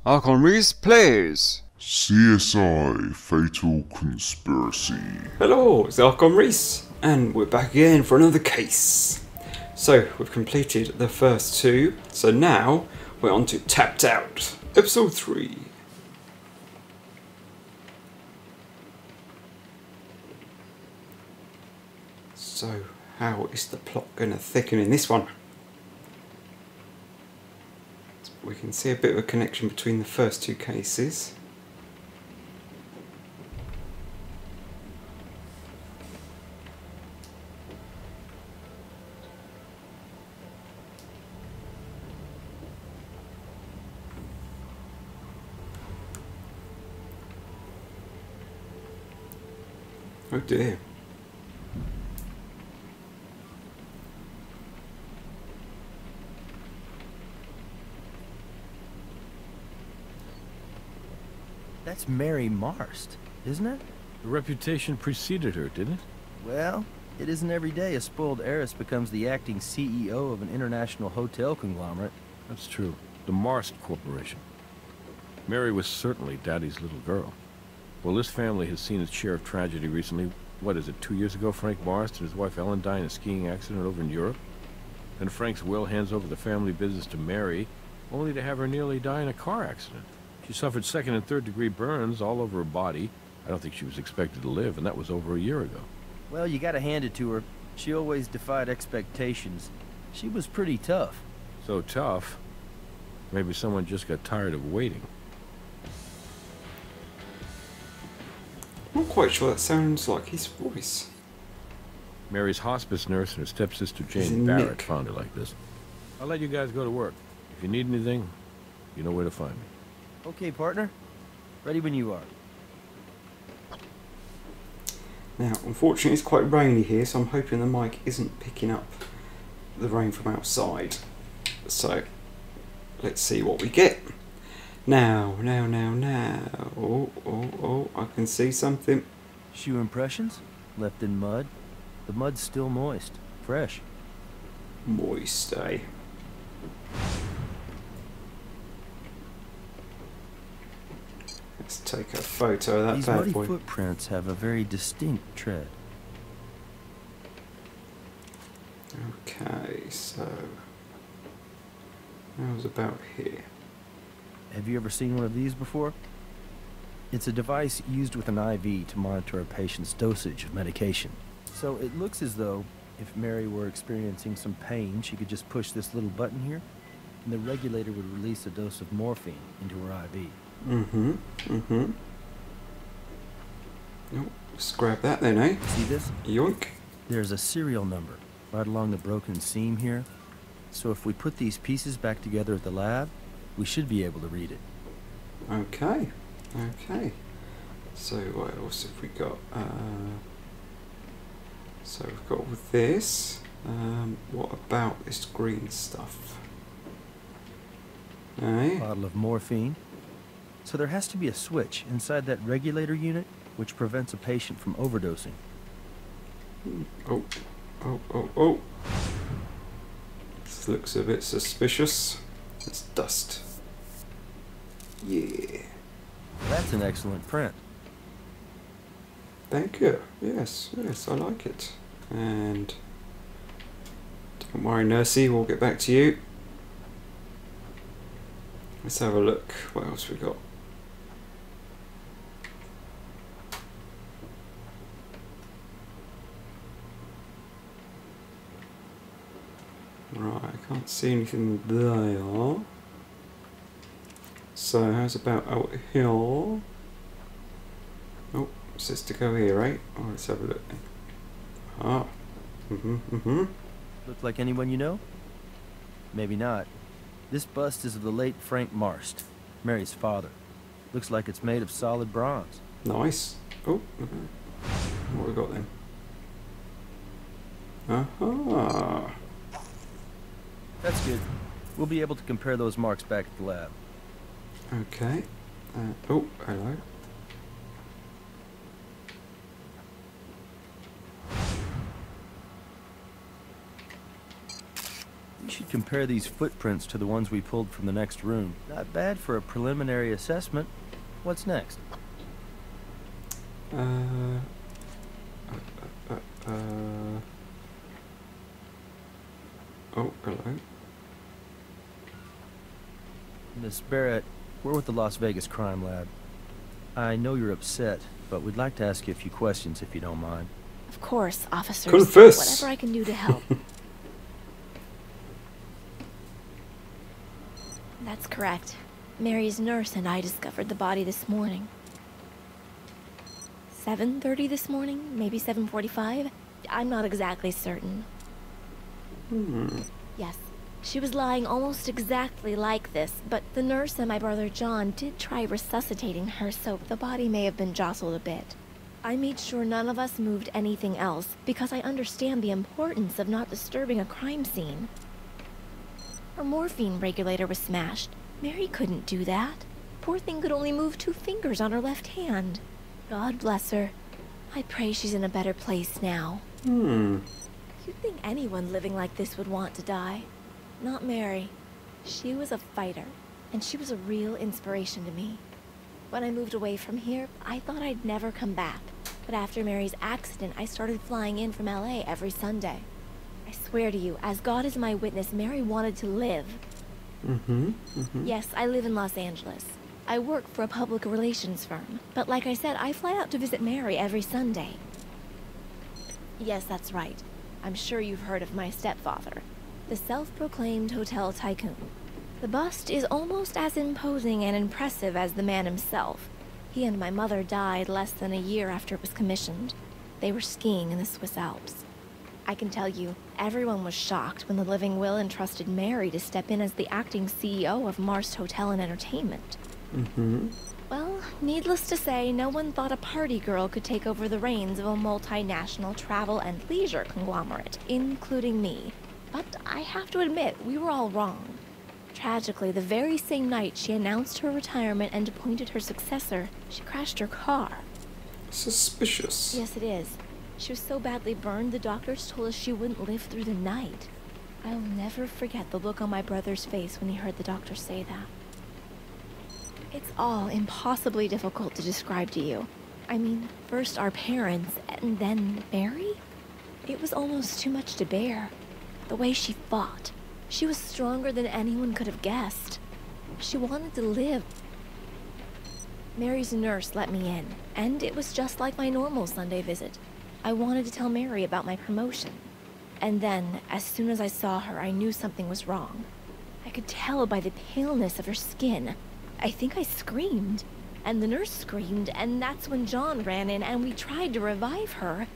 Arkon Rhys plays CSI Fatal Conspiracy. Hello, it's Arkon Rhys, and we're back again for another case. So, we've completed the first two, so now we're on to Tapped Out, episode 3. So, how is the plot going to thicken in this one? We can see a bit of a connection between the first two cases. Oh dear. That's Mary Marst, isn't it? The reputation preceded her, didn't it? Well, it isn't every day a spoiled heiress becomes the acting CEO of an international hotel conglomerate. That's true. The Morse Corporation. Mary was certainly Daddy's little girl. Well, this family has seen its share of tragedy recently. What is it, 2 years ago, Frank Marst and his wife Ellen died in a skiing accident over in Europe? Then Frank's will hands over the family business to Mary, only to have her nearly die in a car accident. She suffered second and third degree burns all over her body. I don't think she was expected to live, and that was over a year ago. Well, you gotta hand it to her. She always defied expectations. She was pretty tough. So tough, maybe someone just got tired of waiting. I'm not quite sure that sounds like his voice. Mary's hospice nurse and her stepsister He's Jane Barrett Nick. found her like this. I'll let you guys go to work. If you need anything, you know where to find me. Okay, partner. Ready when you are. Now, unfortunately it's quite rainy here, so I'm hoping the mic isn't picking up the rain from outside. So, let's see what we get. Now. Oh, I can see something. Shoe impressions? Left in mud. The mud's still moist. Fresh. Moist, eh? Let's take a photo of that These bad muddy boy. footprints have a very distinct tread. Okay, so... how's about here? Have you ever seen one of these before? It's a device used with an IV to monitor a patient's dosage of medication. So it looks as though if Mary were experiencing some pain, she could just push this little button here, and the regulator would release a dose of morphine into her IV. Oh, let's grab that then, eh? See this? Yoink. There's a serial number right along the broken seam here. So if we put these pieces back together at the lab, we should be able to read it. Okay. So what else have we got? So we've got with this. What about this green stuff? Eh? Bottle of morphine. So there has to be a switch inside that regulator unit which prevents a patient from overdosing. Oh. This looks a bit suspicious. It's dust. Yeah. That's an excellent print. Thank you. Yes, I like it. And don't worry, Nursey, we'll get back to you. Let's have a look. What else we got? Right, I can't see anything there. So how's about out here? Oh, it says to go here, right? Oh, let's have a look. Ah. Look like anyone you know? Maybe not. This bust is of the late Frank Marst, Mary's father. Looks like it's made of solid bronze. Nice. Oh, what we got then? Aha. That's good. We'll be able to compare those marks back at the lab. Okay. Oh, hello. We should compare these footprints to the ones we pulled from the next room. Not bad for a preliminary assessment. What's next? Oh, hello. Miss Barrett, we're with the Las Vegas Crime Lab. I know you're upset, but we'd like to ask you a few questions if you don't mind. Of course, officers. Confess. Whatever I can do to help. That's correct. Mary's nurse and I discovered the body this morning. 7:30 this morning? Maybe 7:45? I'm not exactly certain. Yes. She was lying almost exactly like this, but the nurse and my brother John did try resuscitating her, so the body may have been jostled a bit. I made sure none of us moved anything else, because I understand the importance of not disturbing a crime scene. Her morphine regulator was smashed. Mary couldn't do that. Poor thing could only move 2 fingers on her left hand. God bless her. I pray she's in a better place now. You'd think anyone living like this would want to die. Not Mary. She was a fighter, and she was a real inspiration to me. When I moved away from here, I thought I'd never come back. But after Mary's accident, I started flying in from LA every Sunday. I swear to you, as God is my witness, Mary wanted to live. Yes, I live in Los Angeles. I work for a public relations firm. But like I said, I fly out to visit Mary every Sunday. Yes, that's right. I'm sure you've heard of my stepfather, the self-proclaimed hotel tycoon. The bust is almost as imposing and impressive as the man himself. He and my mother died less than a year after it was commissioned. They were skiing in the Swiss Alps. I can tell you, everyone was shocked when the living will entrusted Mary to step in as the acting CEO of Morse Hotel and Entertainment. Well, needless to say, no one thought a party girl could take over the reins of a multinational travel and leisure conglomerate, including me. But I have to admit, we were all wrong. Tragically, the very same night she announced her retirement and appointed her successor, she crashed her car. Suspicious. Yes, it is. She was so badly burned, the doctors told us she wouldn't live through the night. I'll never forget the look on my brother's face when he heard the doctor say that. It's all impossibly difficult to describe to you. I mean, first our parents, and then Mary? It was almost too much to bear. The way she fought. She was stronger than anyone could have guessed. She wanted to live. Mary's nurse let me in, and it was just like my normal Sunday visit. I wanted to tell Mary about my promotion. And then, as soon as I saw her, I knew something was wrong. I could tell by the paleness of her skin. I think I screamed, and the nurse screamed, and that's when John ran in and we tried to revive her.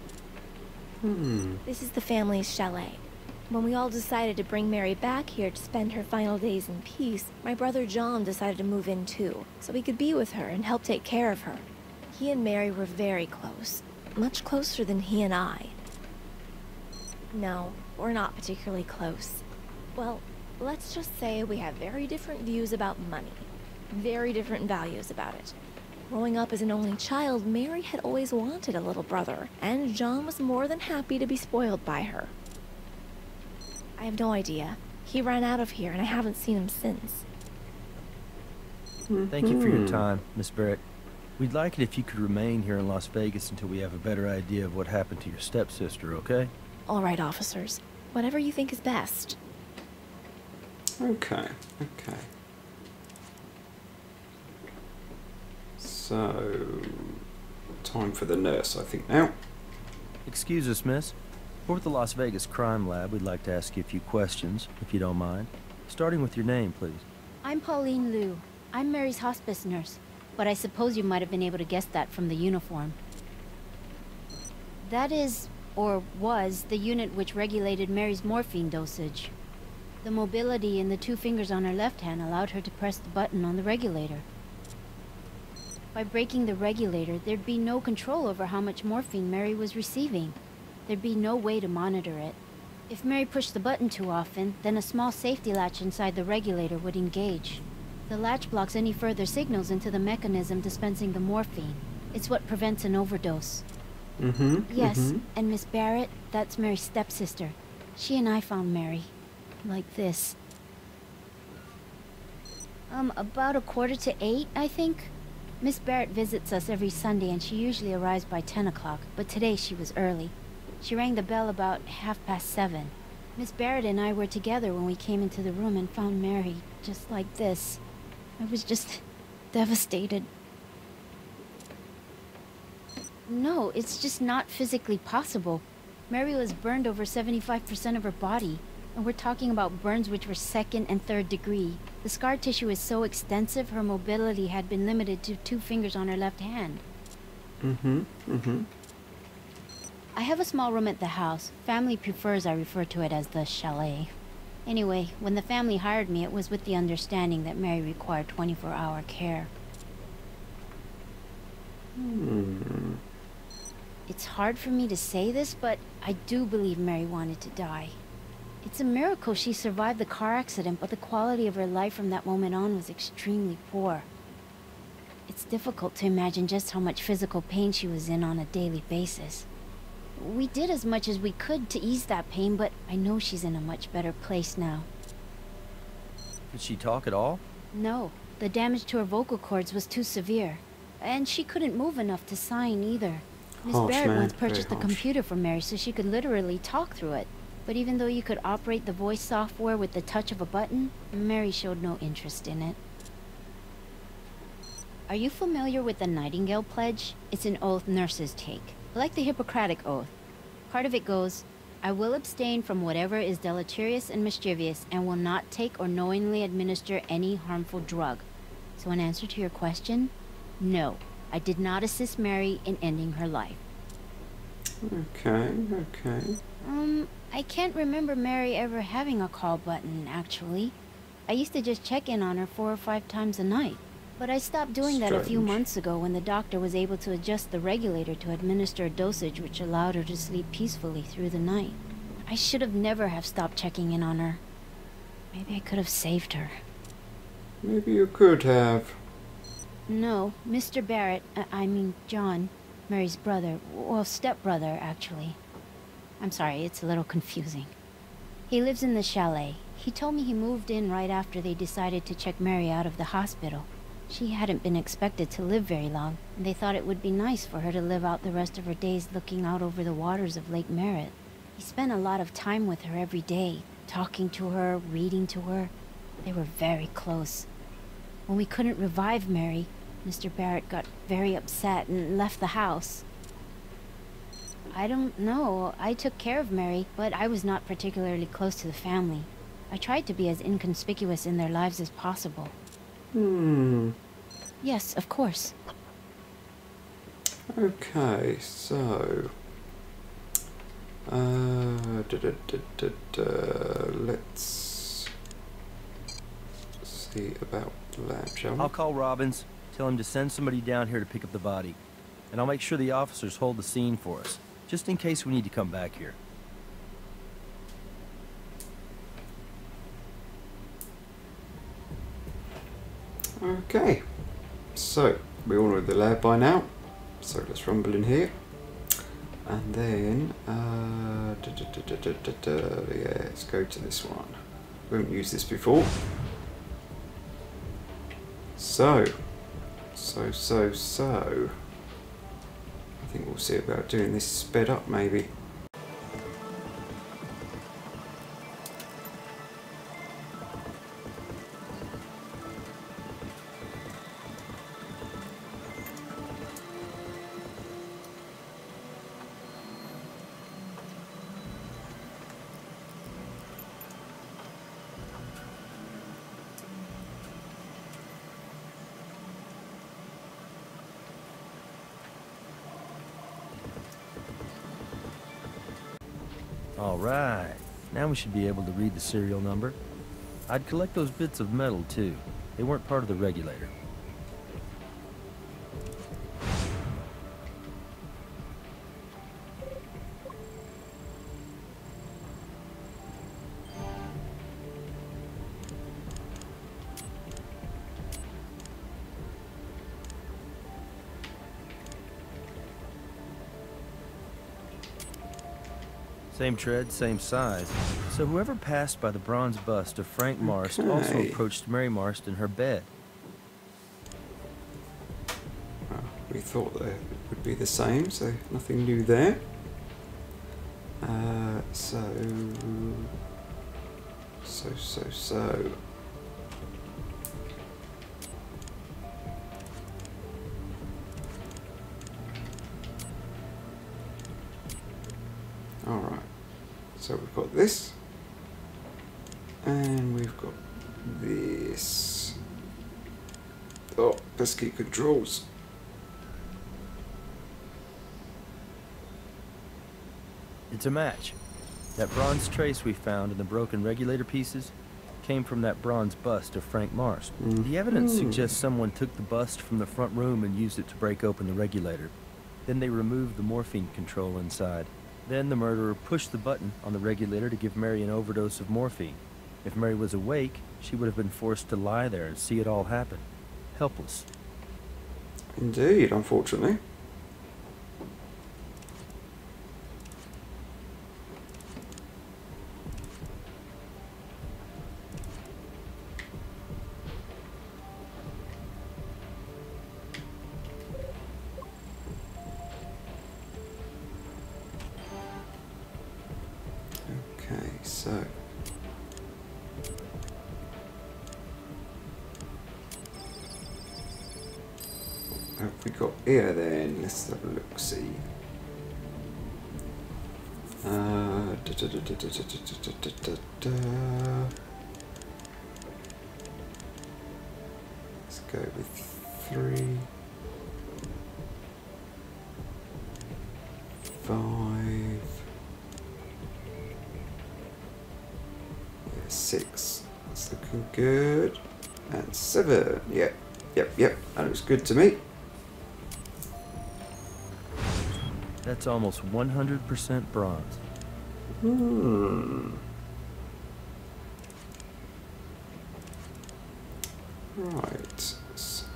This is the family's chalet. When we all decided to bring Mary back here to spend her final days in peace, my brother John decided to move in too, so he could be with her and help take care of her. He and Mary were very close, much closer than he and I. No, we're not particularly close. Well, let's just say we have very different views about money. Very different values about it. Growing up as an only child, Mary had always wanted a little brother, and John was more than happy to be spoiled by her. I have no idea. He ran out of here, and I haven't seen him since. Thank you for your time, Miss Barrett. We'd like it if you could remain here in Las Vegas until we have a better idea of what happened to your stepsister, okay? All right, officers. Whatever you think is best. Okay. So, time for the nurse, I think, now. Excuse us, miss. We're with the Las Vegas Crime Lab. We'd like to ask you a few questions, if you don't mind. Starting with your name, please. I'm Pauline Liu. I'm Mary's hospice nurse, but I suppose you might have been able to guess that from the uniform. That is, or was, the unit which regulated Mary's morphine dosage. The mobility in the 2 fingers on her left hand allowed her to press the button on the regulator. By breaking the regulator, there'd be no control over how much morphine Mary was receiving. There'd be no way to monitor it. If Mary pushed the button too often, then a small safety latch inside the regulator would engage. The latch blocks any further signals into the mechanism dispensing the morphine. It's what prevents an overdose. Yes, and Miss Barrett, that's Mary's stepsister. She and I found Mary. like this. About 7:45, I think. Miss Barrett visits us every Sunday and she usually arrives by 10 o'clock, but today she was early. She rang the bell about 7:30. Miss Barrett and I were together when we came into the room and found Mary just like this. I was just devastated. No, it's just not physically possible. Mary was burned over 75% of her body, and we're talking about burns which were 2nd and 3rd degree. The scar tissue is so extensive, her mobility had been limited to 2 fingers on her left hand. I have a small room at the house. Family prefers I refer to it as the chalet. Anyway, when the family hired me, it was with the understanding that Mary required 24-hour care. It's hard for me to say this, but I do believe Mary wanted to die. It's a miracle she survived the car accident, but the quality of her life from that moment on was extremely poor. It's difficult to imagine just how much physical pain she was in on a daily basis. We did as much as we could to ease that pain, but I know she's in a much better place now. Did she talk at all? No, the damage to her vocal cords was too severe. And she couldn't move enough to sign either. Miss Barrett once purchased a computer for Mary so she could literally talk through it. But even though you could operate the voice software with the touch of a button, Mary showed no interest in it. Are you familiar with the Nightingale Pledge? It's an oath nurses take, like the Hippocratic Oath. Part of it goes, I will abstain from whatever is deleterious and mischievous and will not take or knowingly administer any harmful drug. So in answer to your question, no, I did not assist Mary in ending her life. Okay. I can't remember Mary ever having a call button, actually. I used to just check in on her 4 or 5 times a night. But I stopped doing that a few months ago when the doctor was able to adjust the regulator to administer a dosage which allowed her to sleep peacefully through the night. I should have never have stopped checking in on her. Maybe I could have saved her. Maybe you could have. No, Mr. Barrett, I mean John, Mary's brother, well, stepbrother, actually. I'm sorry, it's a little confusing. He lives in the chalet. He told me he moved in right after they decided to check Mary out of the hospital. She hadn't been expected to live very long, and they thought it would be nice for her to live out the rest of her days looking out over the waters of Lake Merritt. He spent a lot of time with her every day, talking to her, reading to her. They were very close. When we couldn't revive Mary, Mr. Barrett got very upset and left the house. I don't know. I took care of Mary, but I was not particularly close to the family. I tried to be as inconspicuous in their lives as possible. Yes, of course. Okay, so... let's see about the lab, shall we? I'll call Robbins, tell him to send somebody down here to pick up the body. And I'll make sure the officers hold the scene for us, just in case we need to come back here. Okay, so we all know the lab by now, so let's rumble in here. And then, yeah, let's go to this one. We haven't used this before. So. I think we'll see about doing this sped up, maybe. All right, now we should be able to read the serial number. I'd collect those bits of metal too. They weren't part of the regulator. Same tread, same size. So whoever passed by the bronze bust of Frank Marst also Okay. approached Mary Marst in her bed. Well, we thought they would be the same, so nothing new there. So. Alright, so we've got this, and we've got this. Oh, pesky controls. It's a match. That bronze trace we found in the broken regulator pieces came from that bronze bust of Frank Marst. The evidence suggests someone took the bust from the front room and used it to break open the regulator. Then they removed the morphine control inside. Then the murderer pushed the button on the regulator to give Mary an overdose of morphine. If Mary was awake, she would have been forced to lie there and see it all happen. Helpless. Indeed, unfortunately. Okay, so what have we got here then? Let's have a look, see. Let's go with 3, 5, 6. That's looking good. And 7. Yep. That looks good to me. That's almost 100% bronze. Right. So.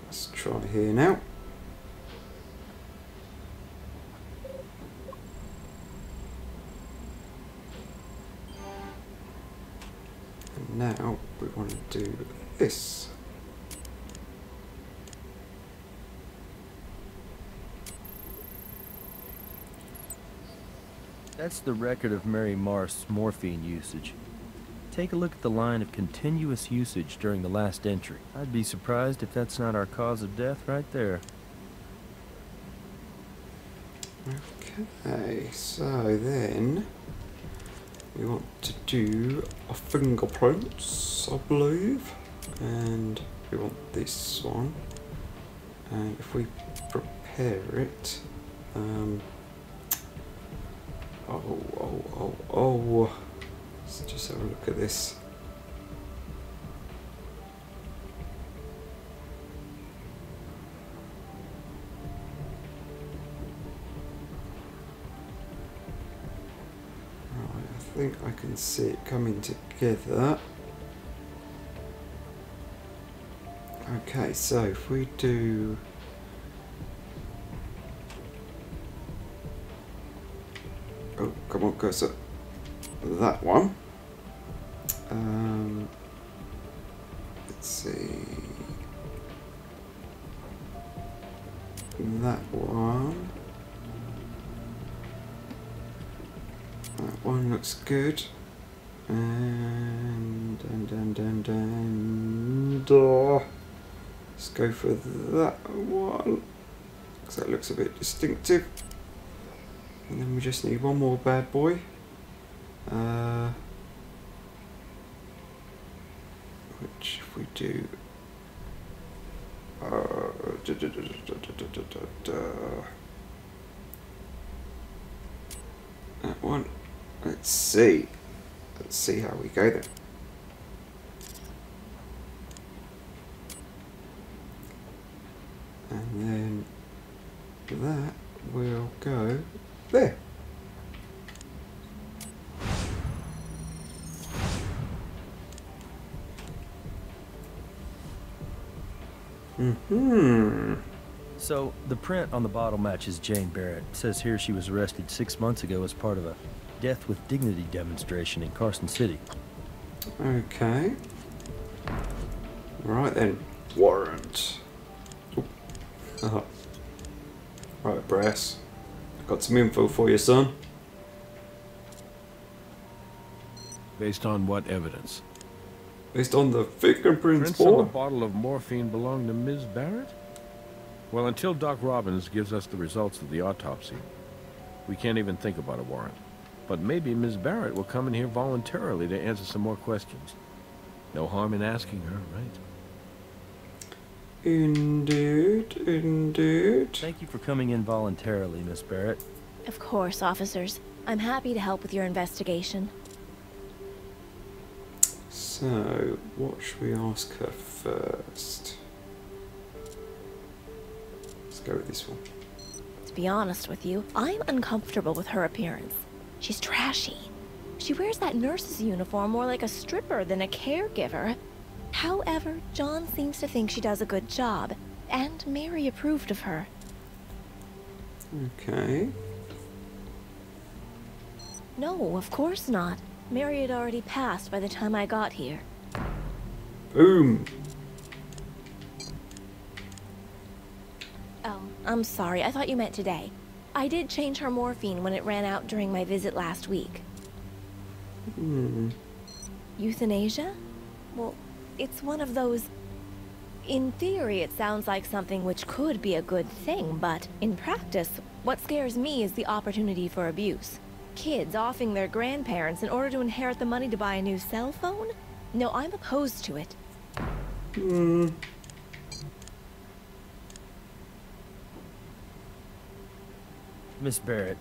Let's try here now. And now we want to do this. That's the record of Mary Marst's morphine usage. Take a look at the line of continuous usage during the last entry. I'd be surprised if that's not our cause of death right there. Okay, so then we want to do a fingerprints, I believe, and we want this one. And if we prepare it, let's just have a look at this. Right, I think I can see it coming together. Okay, so if we do oh, come on, cursor. That one. Let's see. That one. That one looks good. And let's go for that one. Because that looks a bit distinctive. And then we just need one more bad boy. Which if we do that one. Let's see how we go then. And then that will go there. So, the print on the bottle matches Jane Barrett. It says here she was arrested 6 months ago as part of a Death with Dignity demonstration in Carson City. Okay. Right then. Warrant. Oh. Right, Brass. I've got some info for you, son. Based on what evidence? Based on the fingerprints, Prints on the boy. bottle of morphine belong to Ms. Barrett? Well, until Doc Robbins gives us the results of the autopsy, we can't even think about a warrant. But maybe Ms. Barrett will come in here voluntarily to answer some more questions. No harm in asking her, right? Indeed, indeed. Thank you for coming in voluntarily, Miss Barrett. Of course, officers. I'm happy to help with your investigation. So, what should we ask her first? Let's go with this one. To be honest with you, I'm uncomfortable with her appearance. She's trashy. She wears that nurse's uniform more like a stripper than a caregiver. However, John seems to think she does a good job, and Mary approved of her. Okay. No, of course not. Mary had already passed by the time I got here. Boom. Oh, I'm sorry. I thought you meant today. I did change her morphine when it ran out during my visit last week. Euthanasia? Well, it's one of those... In theory, it sounds like something which could be a good thing, but in practice, what scares me is the opportunity for abuse. Kids offing their grandparents in order to inherit the money to buy a new cell phone? No, I'm opposed to it. Miss Barrett,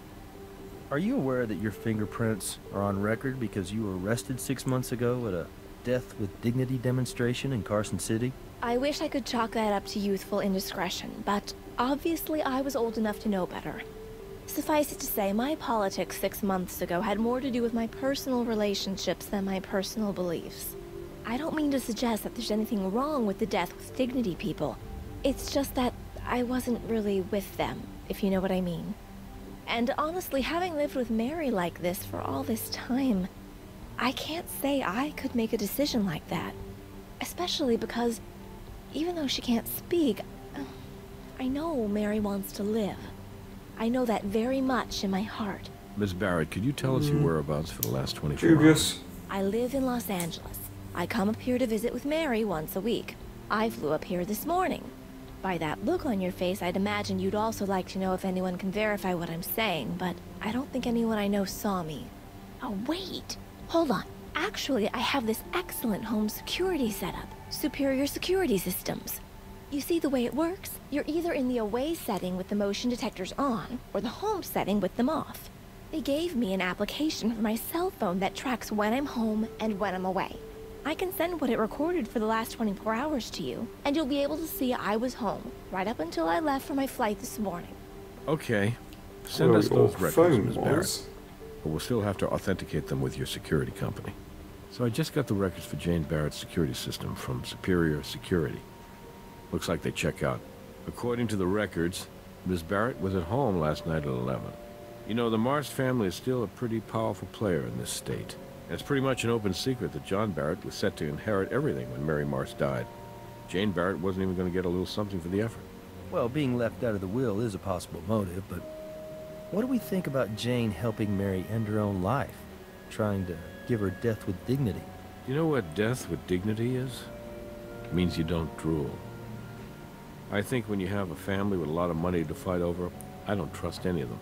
are you aware that your fingerprints are on record because you were arrested 6 months ago at a Death with Dignity demonstration in Carson City? I wish I could chalk that up to youthful indiscretion, but obviously I was old enough to know better. Suffice it to say, my politics 6 months ago had more to do with my personal relationships than my personal beliefs. I don't mean to suggest that there's anything wrong with the Death with Dignity people. It's just that I wasn't really with them, if you know what I mean. And honestly, having lived with Mary like this for all this time, I can't say I could make a decision like that. Especially because, even though she can't speak, I know Mary wants to live. I know that very much in my heart. Ms. Barrett, could you tell us your whereabouts for the last 24 Dubious. hours? I live in Los Angeles. I come up here to visit with Mary once a week. I flew up here this morning. By that look on your face, I'd imagine you'd also like to know if anyone can verify what I'm saying, but I don't think anyone I know saw me. Oh, wait! Hold on. Actually, I have this excellent home security setup. Superior security systems. You see the way it works? You're either in the away setting with the motion detectors on, or the home setting with them off. They gave me an application for my cell phone that tracks when I'm home and when I'm away. I can send what it recorded for the last 24 hours to you, and you'll be able to see I was home, right up until I left for my flight this morning. Okay. Send us Well, those your records, phone Ms. was. Barrett. But we'll still have to authenticate them with your security company. So I just got the records for Jane Barrett's security system from Superior Security. Looks like they check out. According to the records, Ms. Barrett was at home last night at 11. You know, the Morse family is still a pretty powerful player in this state. And it's pretty much an open secret that John Barrett was set to inherit everything when Mary Morse died. Jane Barrett wasn't even going to get a little something for the effort. Well, being left out of the will is a possible motive, but what do we think about Jane helping Mary end her own life? Trying to give her death with dignity? You know what death with dignity is? It means you don't drool. I think when you have a family with a lot of money to fight over, I don't trust any of them.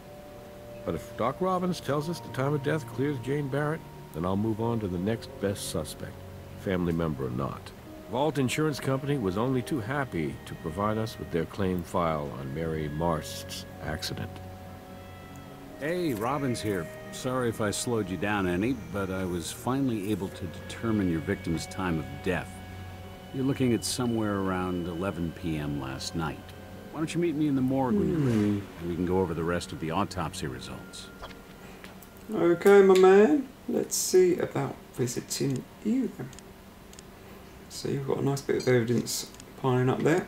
But if Doc Robbins tells us the time of death clears Jane Barrett, then I'll move on to the next best suspect, family member or not. Vault Insurance Company was only too happy to provide us with their claim file on Mary Morse's accident. Hey, Robbins here. Sorry if I slowed you down any, but I was finally able to determine your victim's time of death. You're looking at somewhere around 11 p.m. last night. Why don't you meet me in the morgue when you're ready, and we can go over the rest of the autopsy results. Okay, my man. Let's see about visiting you then. So you've got a nice bit of evidence piling up there.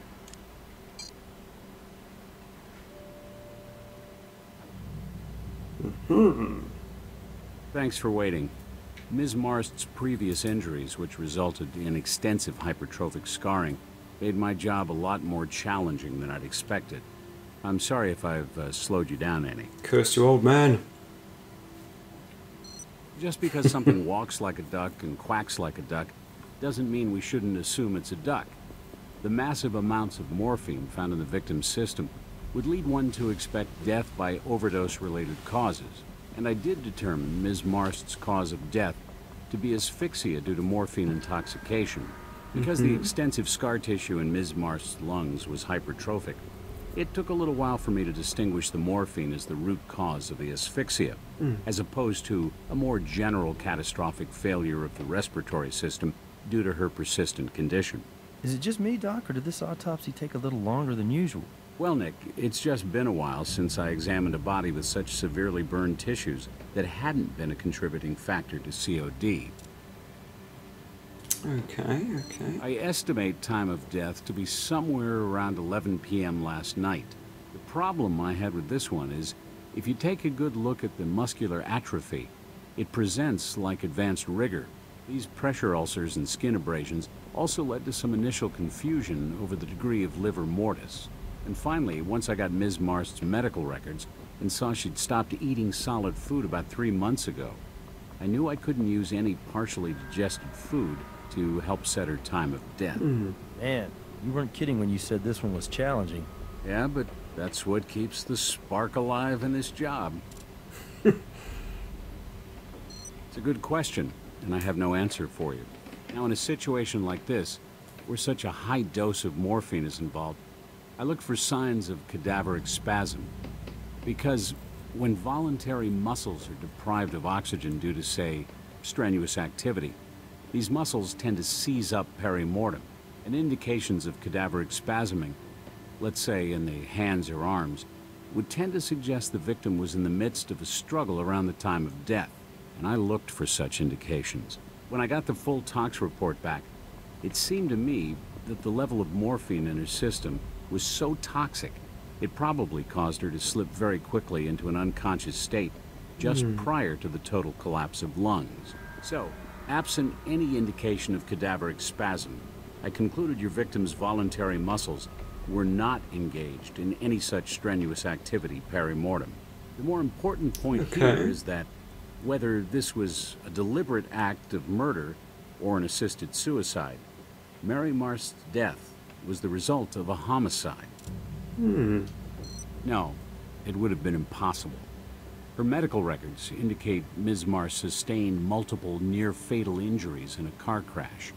Thanks for waiting. Ms. Marst's previous injuries, which resulted in extensive hypertrophic scarring, made my job a lot more challenging than I'd expected. I'm sorry if I've slowed you down any. Curse you, old man. Just because something walks like a duck and quacks like a duck doesn't mean we shouldn't assume it's a duck. The massive amounts of morphine found in the victim's system would lead one to expect death by overdose-related causes. And I did determine Ms. Marst's cause of death to be asphyxia due to morphine intoxication. Because the extensive scar tissue in Ms. Marst's lungs was hypertrophic, it took a little while for me to distinguish the morphine as the root cause of the asphyxia, as opposed to a more general catastrophic failure of the respiratory system due to her persistent condition. Is it just me, Doc, or did this autopsy take a little longer than usual? Well, Nick, it's just been a while since I examined a body with such severely burned tissues that hadn't been a contributing factor to COD. Okay. I estimate time of death to be somewhere around 11 p.m. last night. The problem I had with this one is, if you take a good look at the muscular atrophy, it presents like advanced rigor. These pressure ulcers and skin abrasions also led to some initial confusion over the degree of livor mortis. And finally, once I got Ms. Marst's medical records and saw she'd stopped eating solid food about 3 months ago, I knew I couldn't use any partially digested food to help set her time of death. Man, you weren't kidding when you said this one was challenging. Yeah, but that's what keeps the spark alive in this job. It's a good question, and I have no answer for you. Now, in a situation like this, where such a high dose of morphine is involved, I look for signs of cadaveric spasm. Because when voluntary muscles are deprived of oxygen due to, say, strenuous activity, these muscles tend to seize up perimortem, and indications of cadaveric spasming, let's say in the hands or arms, would tend to suggest the victim was in the midst of a struggle around the time of death, and I looked for such indications. When I got the full tox report back, it seemed to me that the level of morphine in her system was so toxic, it probably caused her to slip very quickly into an unconscious state just prior to the total collapse of lungs. So, absent any indication of cadaveric spasm, I concluded your victim's voluntary muscles were not engaged in any such strenuous activity perimortem. The more important point here is that whether this was a deliberate act of murder or an assisted suicide, Mary Marst's death was the result of a homicide. No, it would have been impossible. Her medical records indicate Ms. Marst sustained multiple near-fatal injuries in a car crash.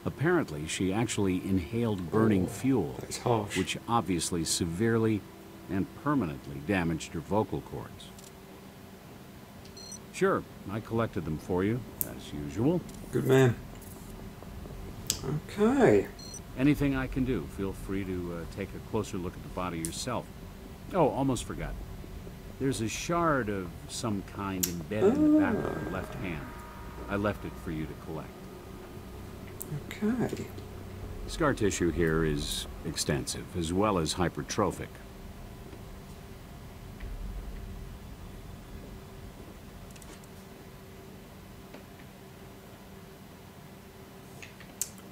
Apparently, she actually inhaled burning fuel, That's harsh. which obviously severely and permanently damaged her vocal cords. Sure, I collected them for you, as usual. Good man. Okay. Anything I can do, feel free to take a closer look at the body yourself. Oh, almost forgot. There's a shard of some kind embedded in the back of her left hand. I left it for you to collect. Okay. Scar tissue here is extensive, as well as hypertrophic.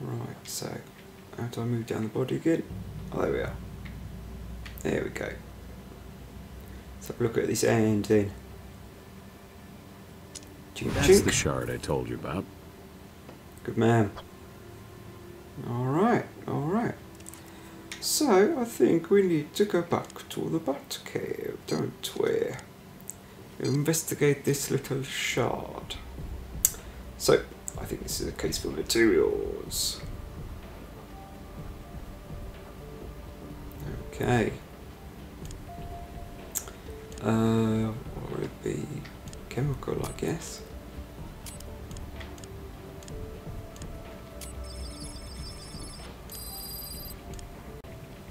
Right, so how do I move down the body again? Oh, there we are. There we go. Let's have a look at this hand then. Chink, That's chink. the shard I told you about. Good man. Alright, alright. So, I think we need to go back to the Batcave, don't we? Investigate this little shard. So, I think this is a case for materials. Okay. What would it be? Chemical, I guess.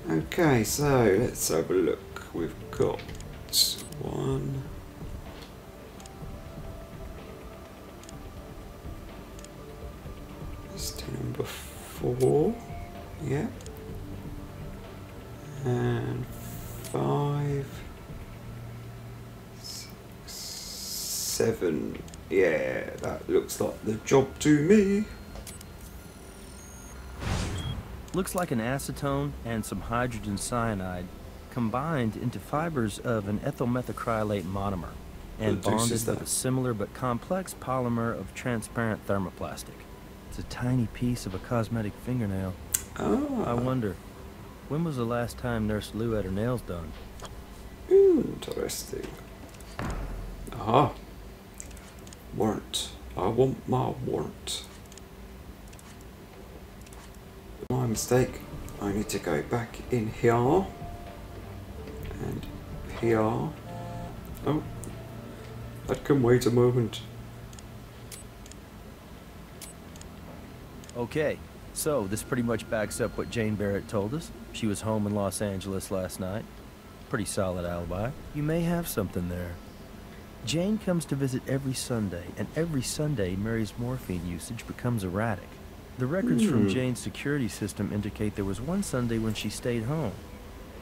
Okay, so let's have a look. We've got one. It's number 4. Yeah. And 5, 6, 7. Yeah, that looks like the job to me. Looks like an acetone and some hydrogen cyanide combined into fibers of an ethyl methacrylate monomer and What deuce is bonded with that? a similar but complex polymer of transparent thermoplastic. It's a tiny piece of a cosmetic fingernail. I Ah, wonder, when was the last time Nurse Lou had her nails done? interesting. Ah, warrant. I want my warrant. My mistake. I need to go back in here and here. Oh, that can wait a moment. Okay, so this pretty much backs up what Jane Barrett told us. She was home in Los Angeles last night. Pretty solid alibi. You may have something there. Jane comes to visit every Sunday, and every Sunday Mary's morphine usage becomes erratic. The records from Jane's security system indicate there was one Sunday when she stayed home.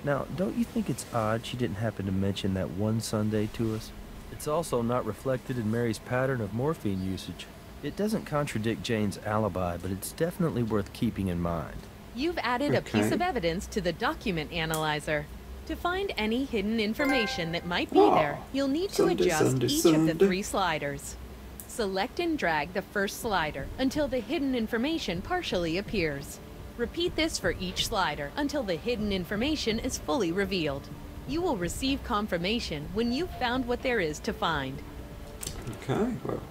Now, don't you think it's odd she didn't happen to mention that one Sunday to us? It's also not reflected in Mary's pattern of morphine usage. It doesn't contradict Jane's alibi, but it's definitely worth keeping in mind. You've added a piece Okay. of evidence to the document analyzer. To find any hidden information that might be there, you'll need to Sunday, adjust Sunday, each of the Sunday. 3 sliders. Select and drag the first slider until the hidden information partially appears. Repeat this for each slider until the hidden information is fully revealed. You will receive confirmation when you've found what there is to find. Okay, well,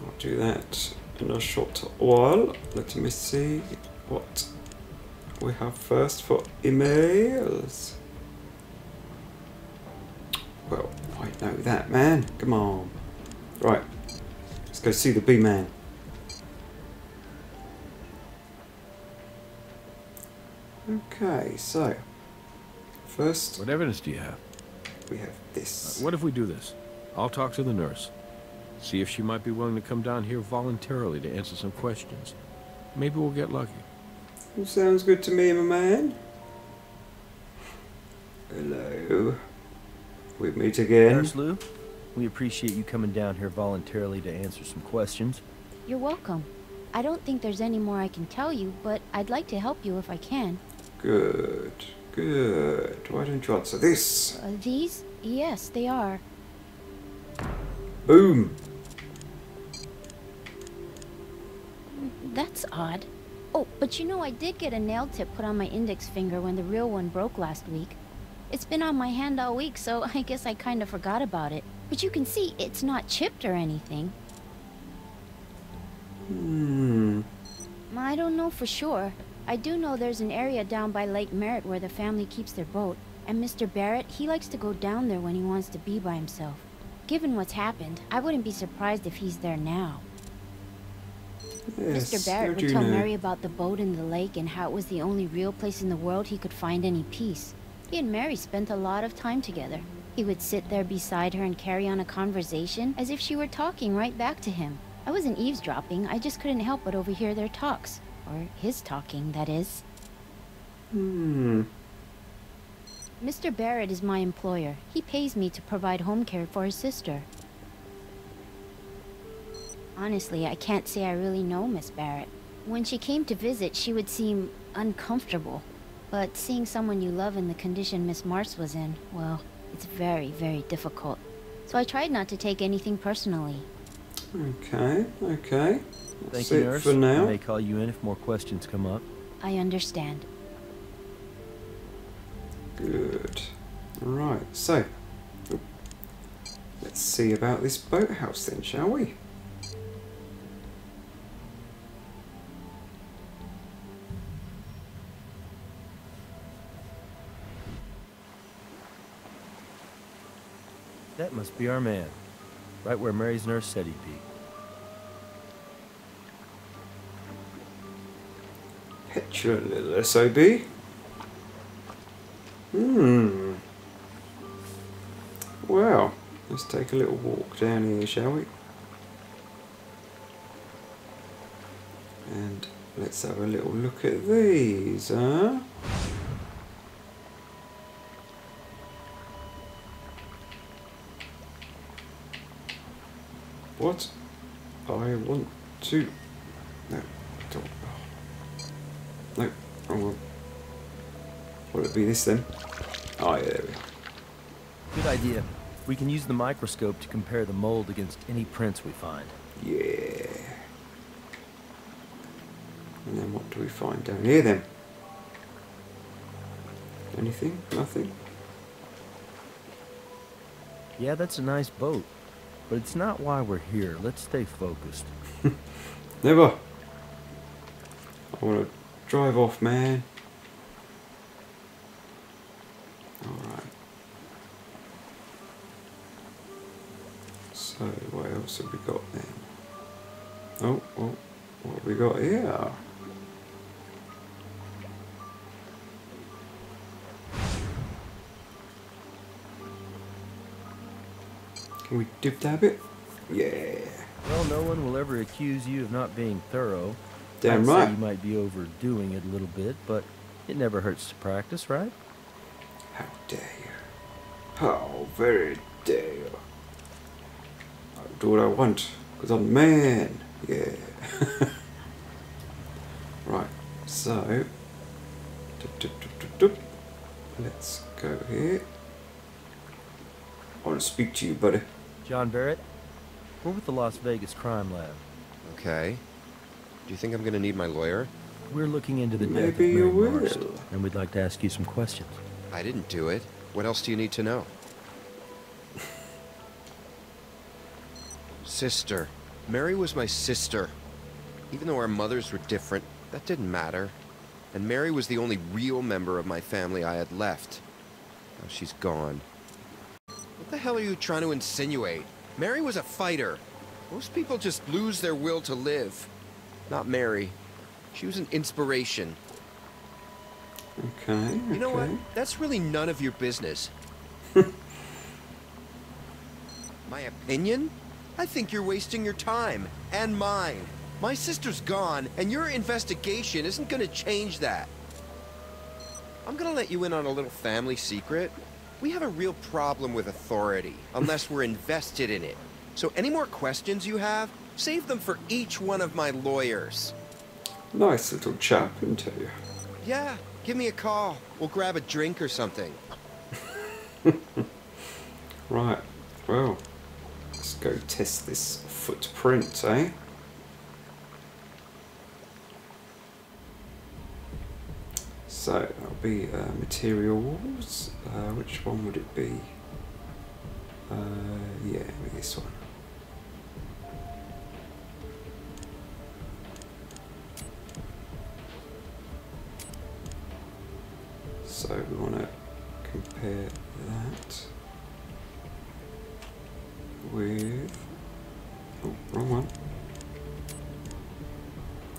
I'll do that in a short while. Let me see what we have first for emails. Well, I know that, man. Come on. Right, let's go see the B-man. Okay, so first What evidence do you have? we have this. What if we do this? I'll talk to the nurse. See if she might be willing to come down here voluntarily to answer some questions. Maybe we'll get lucky. Sounds good to me, my man. Hello. We meet again. Nurse Lou, we appreciate you coming down here voluntarily to answer some questions. You're welcome. I don't think there's any more I can tell you, but I'd like to help you if I can. Good, good. Why don't you answer this? These? Yes, they are. Boom. That's odd. Oh, but you know I did get a nail tip put on my index finger when the real one broke last week. It's been on my hand all week, so I guess I kind of forgot about it. But you can see it's not chipped or anything. I don't know for sure. I do know there's an area down by Lake Merritt where the family keeps their boat. And Mr. Barrett, he likes to go down there when he wants to be by himself. Given what's happened, I wouldn't be surprised if he's there now. Yes, Mr. Barrett how do would you tell know? Mary about the boat in the lake and how it was the only real place in the world he could find any peace. He and Mary spent a lot of time together. He would sit there beside her and carry on a conversation as if she were talking right back to him. I wasn't eavesdropping, I just couldn't help but overhear their talks. Or his talking, that is. Mr. Barrett is my employer. He pays me to provide home care for his sister. Honestly, I can't say I really know Miss Barrett. When she came to visit, she would seem uncomfortable. But seeing someone you love in the condition Miss Morse was in, well, it's very, very difficult. So I tried not to take anything personally. Okay, okay. Thank That's you, it nurse. for now. I may call you in if more questions come up. I understand. Good. Right, so let's see about this boathouse then, shall we? That must be our man. Right where Mary's nurse said he'd be. Petulant little SOB. Well, let's take a little walk down here, shall we? And let's have a little look at these, huh? What? I want to... No, don't. No, wrong one. Will it be this then? Oh yeah, there we are. Good idea. We can use the microscope to compare the mold against any prints we find. Yeah. And then what do we find down here then? Anything? Nothing? Yeah, that's a nice boat. But it's not why we're here. Let's stay focused. Never. I want to drive off, man. Alright. So, what else have we got then? Oh, what have we got here? Can we dib-dab it? Yeah. Well, no one will ever accuse you of not being thorough. Damn I'd right. say you might be overdoing it a little bit, but it never hurts to practice, right? How dare you? How very dare you? I'll do what I want, because I'm a man. Yeah. Right, so... Let's go here. I want to speak to you, buddy. John Barrett, we're with the Las Vegas Crime Lab. Okay. Do you think I'm gonna need my lawyer? We're looking into the death of Maybe you Mary Morse, will. and we'd like to ask you some questions. I didn't do it. What else do you need to know? Sister. Mary was my sister. Even though our mothers were different, that didn't matter. And Mary was the only real member of my family I had left. Now she's gone. What the hell are you trying to insinuate? Mary was a fighter. Most people just lose their will to live. Not Mary. She was an inspiration. Okay, You know what? That's really none of your business. My opinion? I think you're wasting your time. And mine. My sister's gone, and your investigation isn't gonna change that. I'm gonna let you in on a little family secret. We have a real problem with authority, unless we're invested in it. So any more questions you have, save them for each one of my lawyers. Nice little chap, isn't he? Yeah, give me a call. We'll grab a drink or something. Right, well, let's go test this footprint, eh? So, that'll be materials. Which one would it be? Yeah, maybe this one. So, we want to compare that with... Oh, wrong one.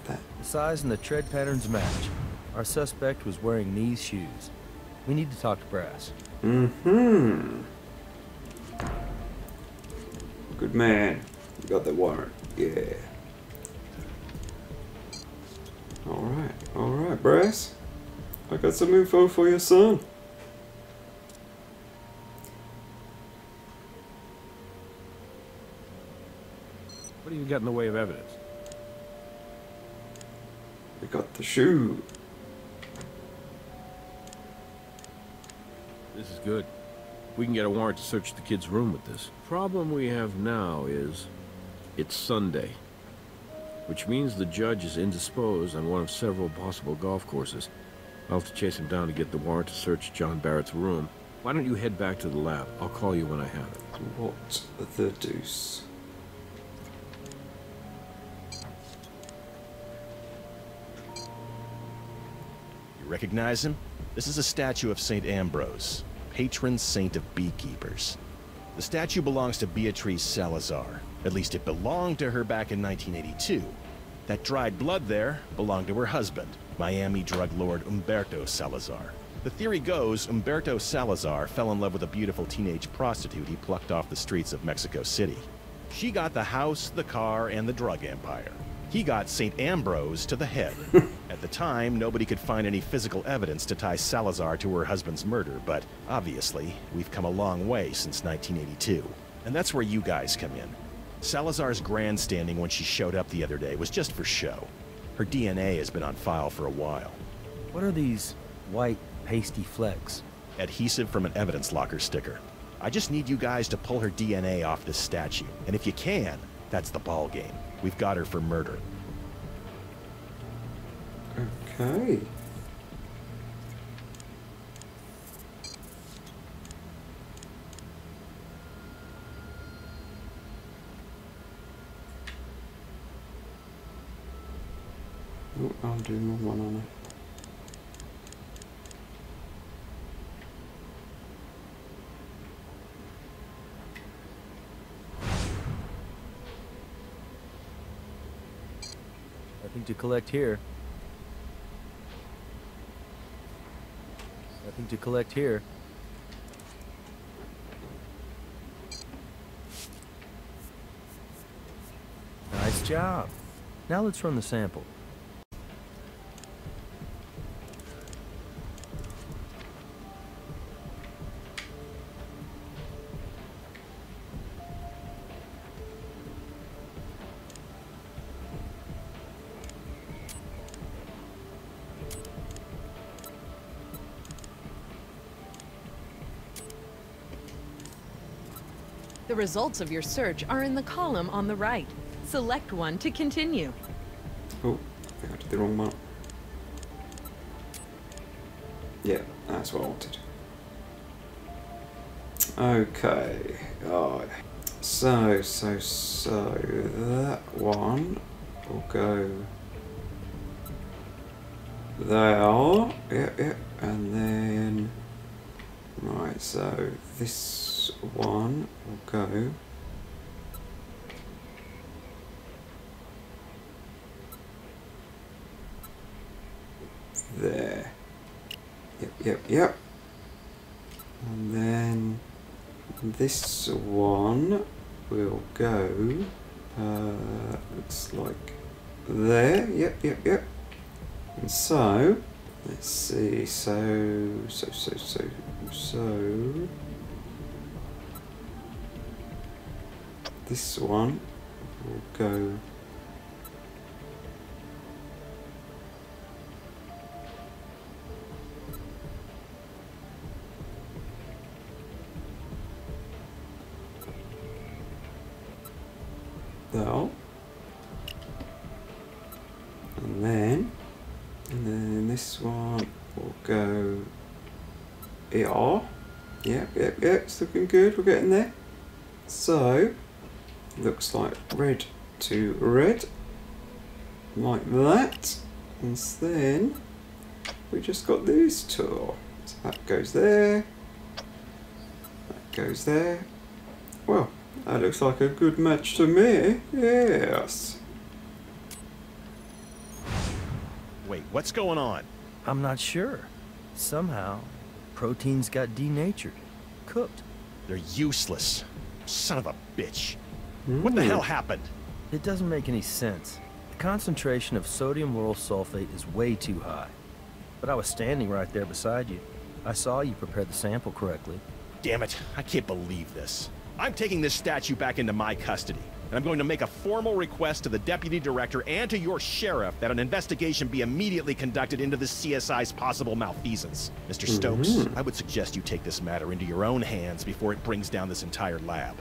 That. The size and the tread patterns match. Our suspect was wearing these shoes. We need to talk to Brass. Mm-hmm. Good man. You got the warrant. Yeah. Alright, Brass. I got some info for your son. What do you got in the way of evidence? We got the shoe. This is good. We can get a warrant to search the kid's room with this. Problem we have now is it's Sunday, which means the judge is indisposed on one of several possible golf courses. I'll have to chase him down to get the warrant to search John Barrett's room. Why don't you head back to the lab? I'll call you when I have it. What the deuce? You recognize him? This is a statue of St. Ambrose, patron saint of beekeepers. The statue belongs to Beatrice Salazar. At least it belonged to her back in 1982. That dried blood there belonged to her husband, Miami drug lord Humberto Salazar. The theory goes Humberto Salazar fell in love with a beautiful teenage prostitute he plucked off the streets of Mexico City. She got the house, the car, and the drug empire. He got St. Ambrose to the head. At the time, nobody could find any physical evidence to tie Salazar to her husband's murder, but obviously, we've come a long way since 1982. And that's where you guys come in. Salazar's grandstanding when she showed up the other day was just for show. Her DNA has been on file for a while. What are these white, pasty flecks? Adhesive from an evidence locker sticker. I just need you guys to pull her DNA off this statue. And if you can, that's the ball game. We've got her for murder. Okay. Oh, I'll do one on it. Nothing to collect here. Nothing to collect here. Nice job. Now let's run the sample. The results of your search are in the column on the right. Select one to continue. Oh, I think I did the wrong one. Yeah, that's what I wanted. Okay, right. So that one will go there. Yeah, and then right. So this one will go there. Yep. And then this one will go, looks like there. Yep. And so, let's see, so this one will go there, and then this one will go here. Yep, it's looking good, we're getting there. So, looks like red to red, like that, and then we just got these two. So that goes there, that goes there. Well, that looks like a good match to me, yes. Wait, what's going on? I'm not sure. Somehow, proteins got denatured, cooked. They're useless. Son of a bitch. What the hell happened? It doesn't make any sense. The concentration of sodium lauryl sulfate is way too high. But I was standing right there beside you. I saw you prepare the sample correctly. Damn it, I can't believe this. I'm taking this statue back into my custody, and I'm going to make a formal request to the deputy director and to your sheriff that an investigation be immediately conducted into the CSI's possible malfeasance. Mr. Stokes, I would suggest you take this matter into your own hands before it brings down this entire lab.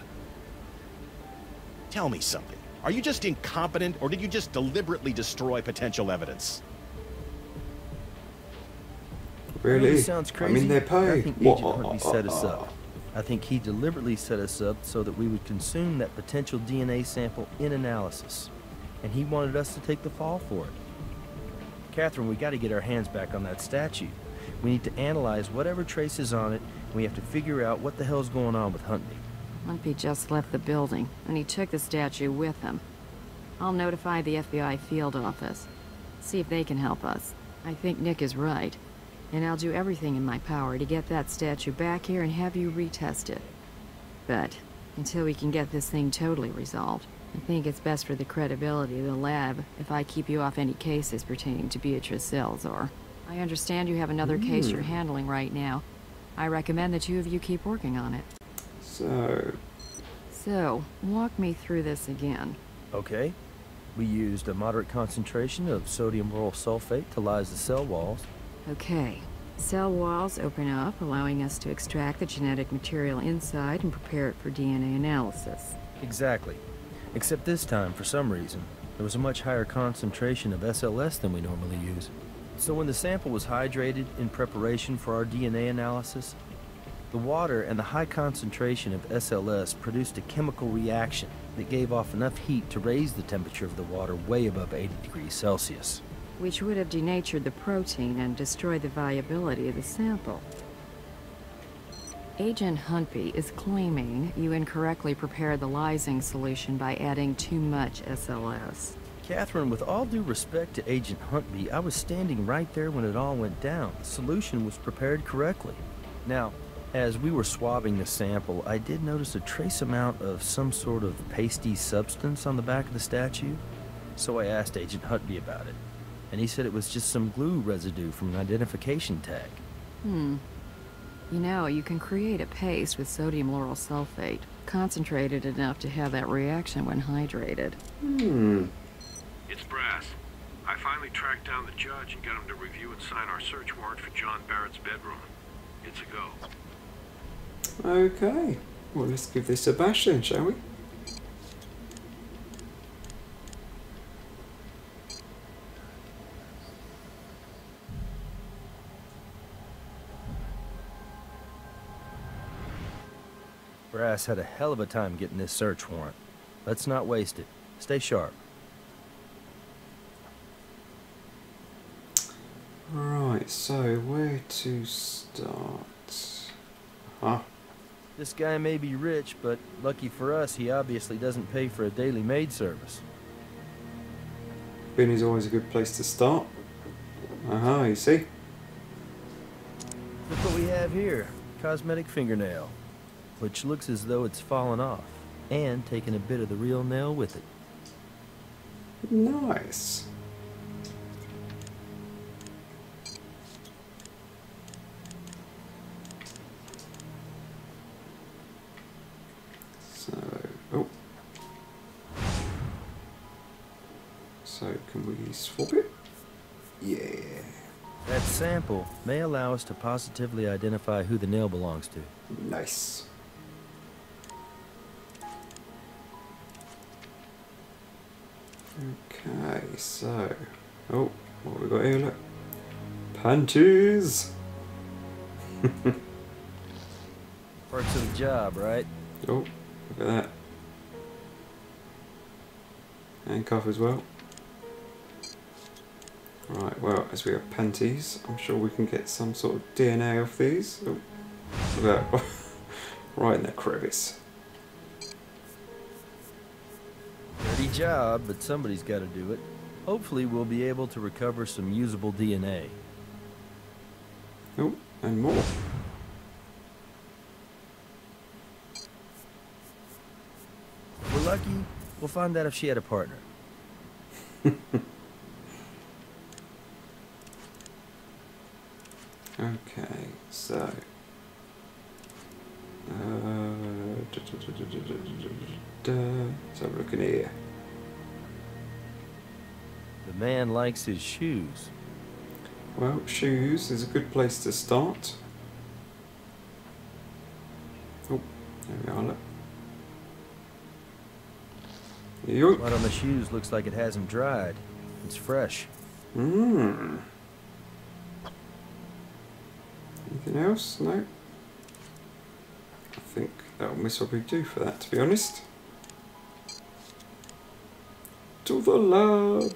Tell me something. Are you just incompetent, or did you just deliberately destroy potential evidence? Really? Sounds crazy. I mean, they're paid. I think Agent Huntley set us up. I think he deliberately set us up so that we would consume that potential DNA sample in analysis. And he wanted us to take the fall for it. Catherine, we gotta get our hands back on that statue. We need to analyze whatever traces on it, and we have to figure out what the hell's going on with Huntley. Lumpy just left the building, and he took the statue with him. I'll notify the FBI field office. See if they can help us. I think Nick is right. And I'll do everything in my power to get that statue back here and have you retest it. But until we can get this thing totally resolved, I think it's best for the credibility of the lab if I keep you off any cases pertaining to Beatrice Salazar. I understand you have another case you're handling right now. I recommend the two of you keep working on it. So So, walk me through this again. Okay. We used a moderate concentration of sodium lauryl sulfate to lyse the cell walls. Okay. Cell walls open up, allowing us to extract the genetic material inside and prepare it for DNA analysis. Exactly. Except this time, for some reason, there was a much higher concentration of SLS than we normally use. So when the sample was hydrated in preparation for our DNA analysis, the water and the high concentration of SLS produced a chemical reaction that gave off enough heat to raise the temperature of the water way above 80 degrees Celsius. Which would have denatured the protein and destroyed the viability of the sample. Agent Huntby is claiming you incorrectly prepared the lysing solution by adding too much SLS. Catherine, with all due respect to Agent Huntby, I was standing right there when it all went down. The solution was prepared correctly. Now, as we were swabbing the sample, I did notice a trace amount of some sort of pasty substance on the back of the statue, so I asked Agent Huntby about it, and he said it was just some glue residue from an identification tag. You know, you can create a paste with sodium lauryl sulfate, concentrated enough to have that reaction when hydrated. It's Brass. I finally tracked down the judge and got him to review and sign our search warrant for John Barrett's bedroom. It's a go. Okay, well, let's give this a bash then, shall we? Brass had a hell of a time getting this search warrant. Let's not waste it. Stay sharp. Right, so where to start? Huh. This guy may be rich, but lucky for us, he obviously doesn't pay for a daily maid service. Bin is always a good place to start. You see? Look what we have here. Cosmetic fingernail. Which looks as though it's fallen off, and taken a bit of the real nail with it. Nice. So can we swap it? Yeah. That sample may allow us to positively identify who the nail belongs to. Nice. Okay, so... Oh, what have we got here? Look. Panties! Parts of the job, right? Oh, look at that. Handcuff as well. Right, well, as we have panties, I'm sure we can get some sort of DNA off these. Oh, look at that. Right in that crevice. Dirty job, but somebody's got to do it. Hopefully we'll be able to recover some usable DNA. Oh, and more. If we're lucky, we'll find out if she had a partner. Okay, so... let's have a look in here. The man likes his shoes. Well, shoes is a good place to start. Oh, there we are, look. Yo. Blood on the shoes looks like it hasn't dried. It's fresh. Anything else? No? I think that'll probably do for that, to be honest. To the lab!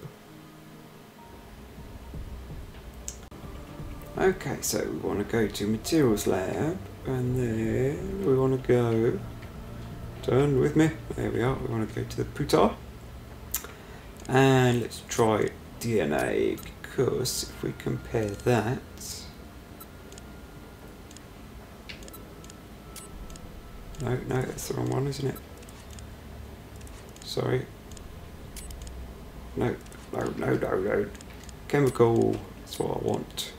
Okay, so we want to go to materials lab, and then we want to go... Turn with me. There we are. We want to go to the putar. And let's try DNA, because if we compare that... No, that's the wrong one, isn't it? Sorry. No. Chemical, that's what I want.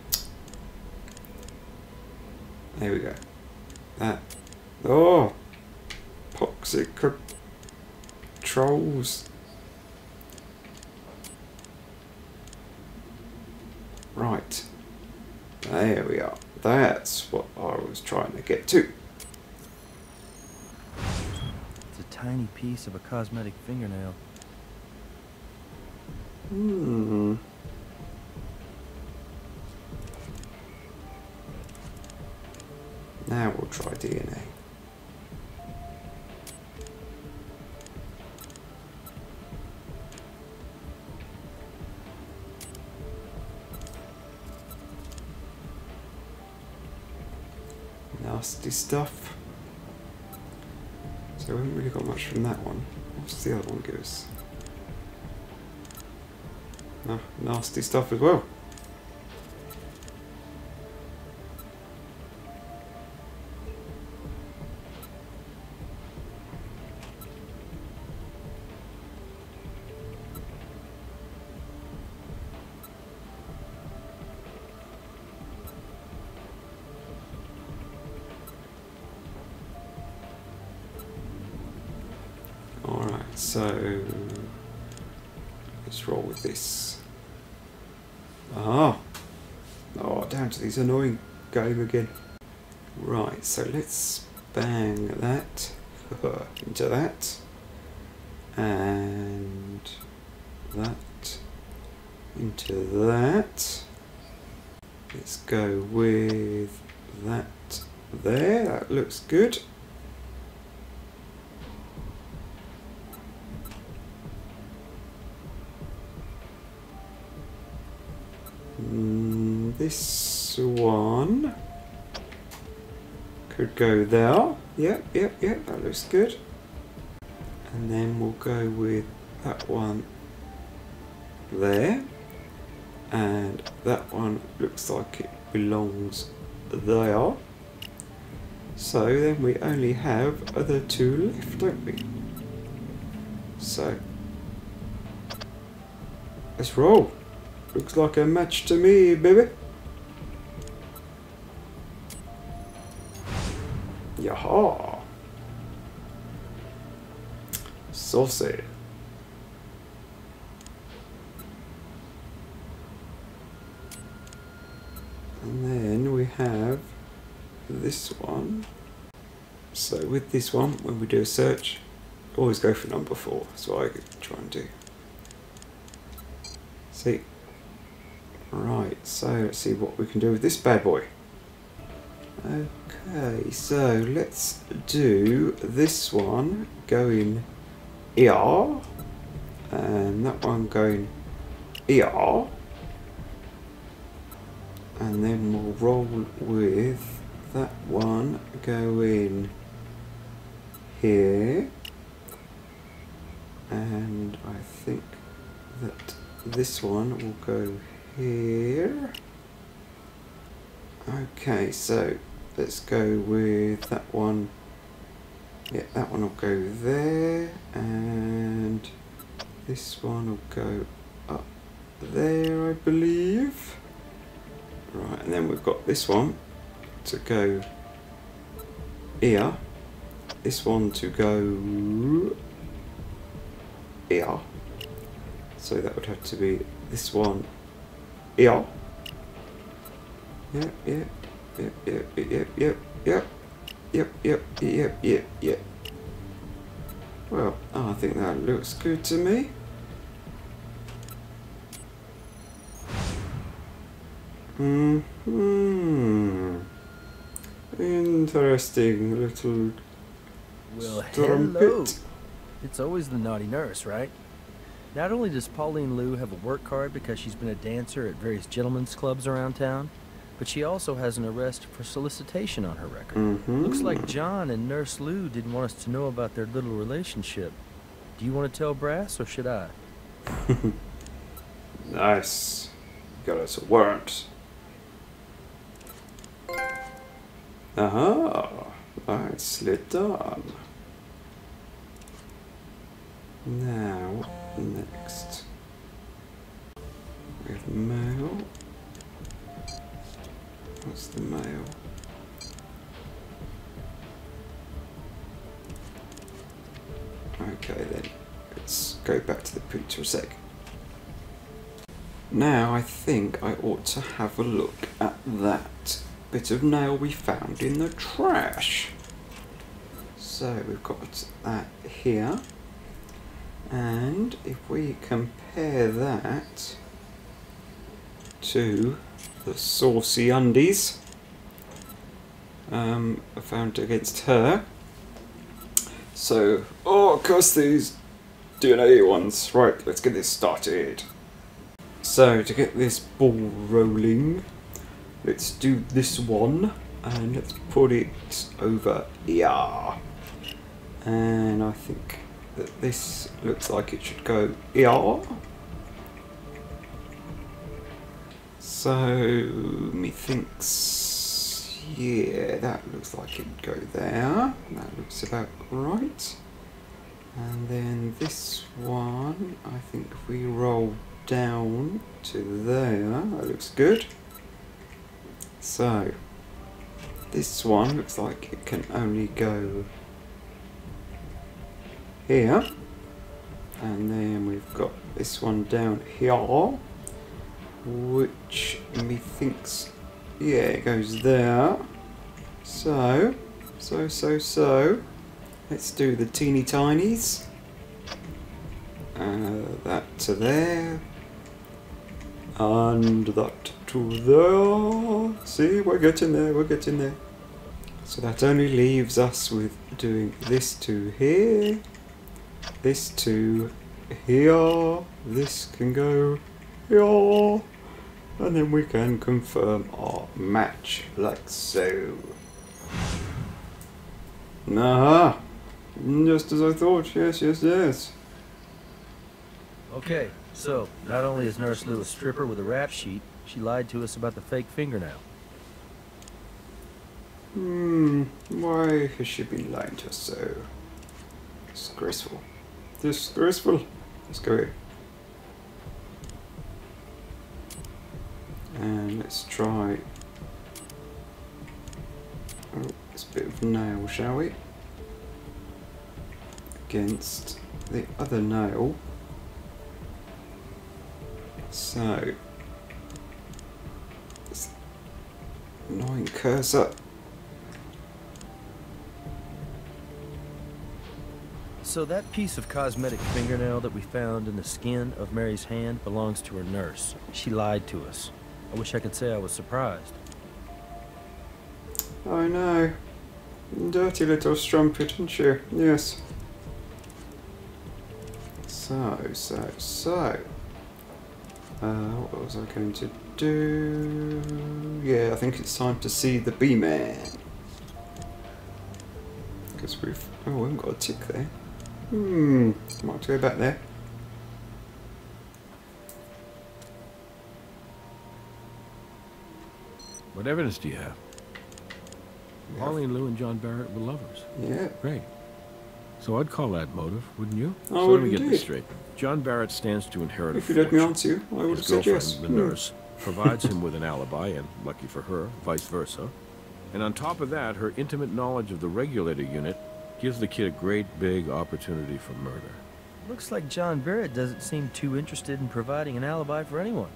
There we go. That. Oh! Pox. toxic controls. Right. There we are. That's what I was trying to get to. It's a tiny piece of a cosmetic fingernail. Now we'll try DNA. Nasty stuff. So we haven't really got much from that one. What's the other one give us? Oh, nasty stuff as well. Alright, so let's roll with this. Oh, down to this annoying game again. Right, so let's bang that into that, and that into that. Let's go with that there, that looks good. This one could go there. Yep, that looks good. And then we'll go with that one there. And that one looks like it belongs there. So then we only have the two left, don't we? So let's roll. Looks like a match to me, baby. Yaha. Saucy. And then we have this one. So with this one, when we do a search, always go for number 4. That's what I could try and do. See? Right, so let's see what we can do with this bad boy. Okay, so let's do this one going here, and that one going here, and then we'll roll with that one going here, and I think that this one will go here. Okay, so let's go with that one. Yeah, that one will go there, and this one will go up there, I believe. Right, and then we've got this one to go here, this one to go here, so that would have to be this one here. Yep. Well, I think that looks good to me. Interesting little Well, strumpet. hello. It's always the naughty nurse, right? Not only does Pauline Lou have a work card because she's been a dancer at various gentlemen's clubs around town, but she also has an arrest for solicitation on her record. Looks like John and Nurse Lou didn't want us to know about their little relationship. Do you want to tell Brass, or should I? Nice. Got us a warrant. Aha. Nicely done. Now, next. We have mail. What's the mail? go back to the printer a sec. Now I think I ought to have a look at that bit of nail we found in the trash. So we've got that here, and if we compare that to the saucy undies I found against her. So, oh, curse these DNA ones. Right, let's get this started. So, to get this ball rolling, let's do this one, and let's put it over here. And I think that this looks like it should go here. So, methinks, yeah, that looks like it'd go there. That looks about right. And then this one, I think if we roll down to there, that looks good. So, this one looks like it can only go here. And then we've got this one down here, which methinks, yeah, it goes there. So, let's do the teeny tinies. That to there. And that to there. See, we're getting there, we're getting there. So that only leaves us with doing this to here, this to here, this can go here, and then we can confirm our match like so. Aha! Just as I thought, yes, yes, yes. Okay, so, not only is Nurse Lou a stripper with a rap sheet, she lied to us about the fake fingernail. Why has she been lying to us so? Disgraceful. Disgraceful. Let's go here. And let's try this bit of nail, shall we? Against the other nail. So, this annoying cursor. So that piece of cosmetic fingernail that we found in the skin of Mary's hand belongs to her nurse. She lied to us. I wish I could say I was surprised. I know. Dirty little strumpet, isn't she? Yes. So. What was I going to do? Yeah, I think it's time to see the B-Man. Because we haven't got a tick there. Might have to go back there. What evidence do you have? Pauline, Lou, and John Barrett were lovers. Yeah. Great. So I'd call that motive, wouldn't you? I so would let me get indeed. this straight. John Barrett stands to inherit If a you let me fortune. answer you, I would have His said girlfriend, yes. the nurse, provides him with an alibi, and lucky for her, vice versa. And on top of that, her intimate knowledge of the regulator unit gives the kid a great big opportunity for murder. Looks like John Barrett doesn't seem too interested in providing an alibi for anyone,